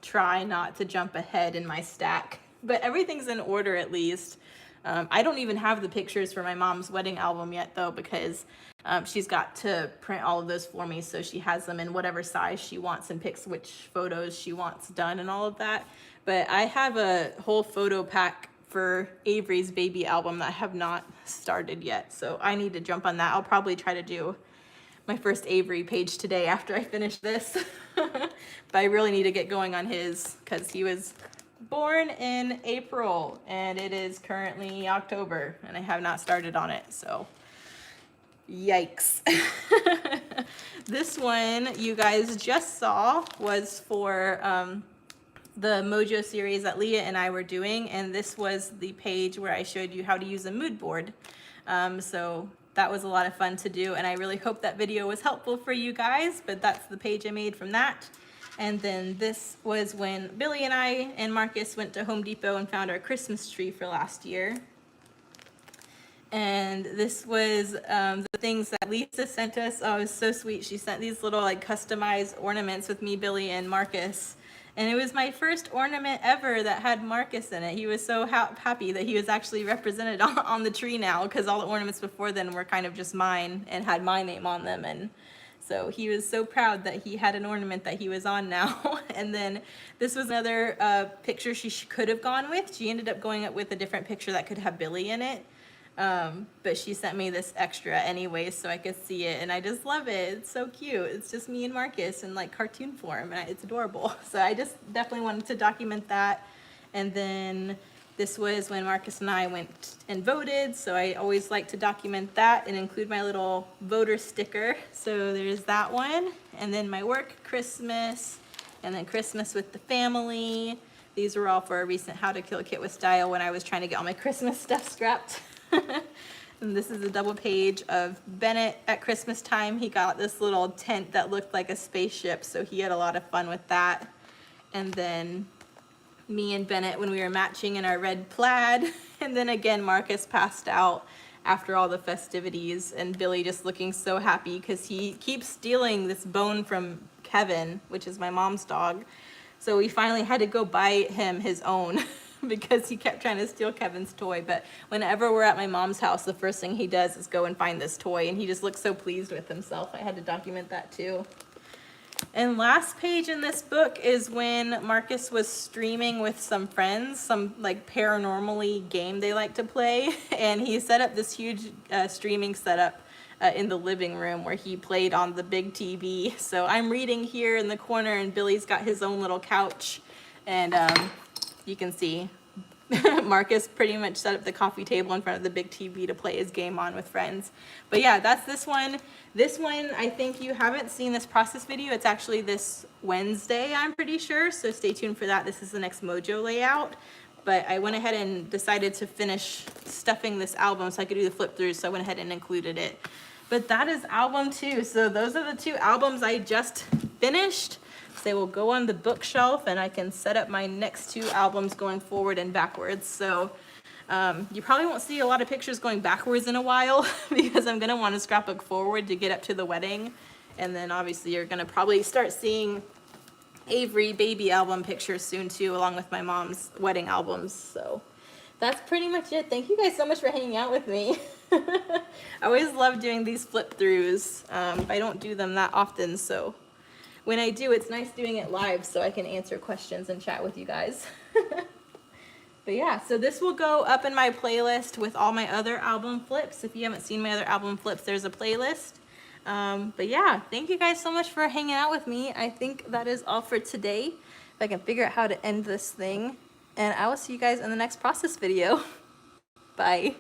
try not to jump ahead in my stack. But everything's in order at least. I don't even have the pictures for my mom's wedding album yet though, because she's got to print all of those for me, so she has them in whatever size she wants and picks which photos she wants done and all of that. But I have a whole photo pack for Avery's baby album that I have not started yet, so I need to jump on that. I'll probably try to do my first Avery page today after I finish this. But I really need to get going on his because he was born in April and it is currently October and I have not started on it, so yikes. This one you guys just saw was for the Mojo series that Leah and I were doing, and this was the page where I showed you how to use a mood board. So that was a lot of fun to do, and I really hope that video was helpful for you guys, but that's the page I made from that. And then this was when Billy and I and Marcus went to Home Depot and found our Christmas tree for last year. And this was the things that Lisa sent us. Oh, it was so sweet. She sent these little like customized ornaments with me, Billy, and Marcus. And it was my first ornament ever that had Marcus in it. He was so happy that he was actually represented on the tree now, because all the ornaments before then were kind of just mine and had my name on them. And so he was so proud that he had an ornament that he was on now. And then this was another picture she could have gone with. She ended up going up with a different picture that could have Billy in it. But she sent me this extra anyway so I could see it, and I just love it. It's so cute. It's just me and Marcus in like cartoon form, and it's adorable. So I just definitely wanted to document that. And then this was when Marcus and I went and voted, so I always like to document that and include my little voter sticker. So there's that one, and then my work Christmas, and then Christmas with the family. These were all for a recent How to Kill a Kit with Style when I was trying to get all my Christmas stuff scrapped. And this is a double page of Bennett at Christmas time. He got this little tent that looked like a spaceship, so he had a lot of fun with that. And then me and Bennett when we were matching in our red plaid. And then again, Marcus passed out after all the festivities, and Billy just looking so happy because he keeps stealing this bone from Kevin, which is my mom's dog. So we finally had to go buy him his own because he kept trying to steal Kevin's toy. But whenever we're at my mom's house, the first thing he does is go and find this toy, and he just looks so pleased with himself. I had to document that too. And last page in this book is when Marcus was streaming with some friends, some like paranormally game they like to play, and he set up this huge streaming setup in the living room where he played on the big TV. So I'm reading here in the corner, and Billy's got his own little couch, and you can see Marcus pretty much set up the coffee table in front of the big TV to play his game on with friends. But yeah, that's this one. This one, I think you haven't seen this process video. It's actually this Wednesday, I'm pretty sure. So stay tuned for that. This is the next Mojo layout. But I went ahead and decided to finish stuffing this album so I could do the flip throughs. So I went ahead and included it. But that is album 2. So those are the 2 albums I just finished. They will go on the bookshelf, and I can set up my next 2 albums going forward and backwards. So you probably won't see a lot of pictures going backwards in a while because I'm going to want to scrapbook forward to get up to the wedding. And then obviously you're going to probably start seeing Avery baby album pictures soon too, along with my mom's wedding albums. So that's pretty much it. Thank you guys so much for hanging out with me. I always love doing these flip throughs. I don't do them that often, so when I do, it's nice doing it live so I can answer questions and chat with you guys. But yeah, so this will go up in my playlist with all my other album flips. If you haven't seen my other album flips, there's a playlist. But yeah, thank you guys so much for hanging out with me. I think that is all for today. If I can figure out how to end this thing. And I will see you guys in the next process video. Bye.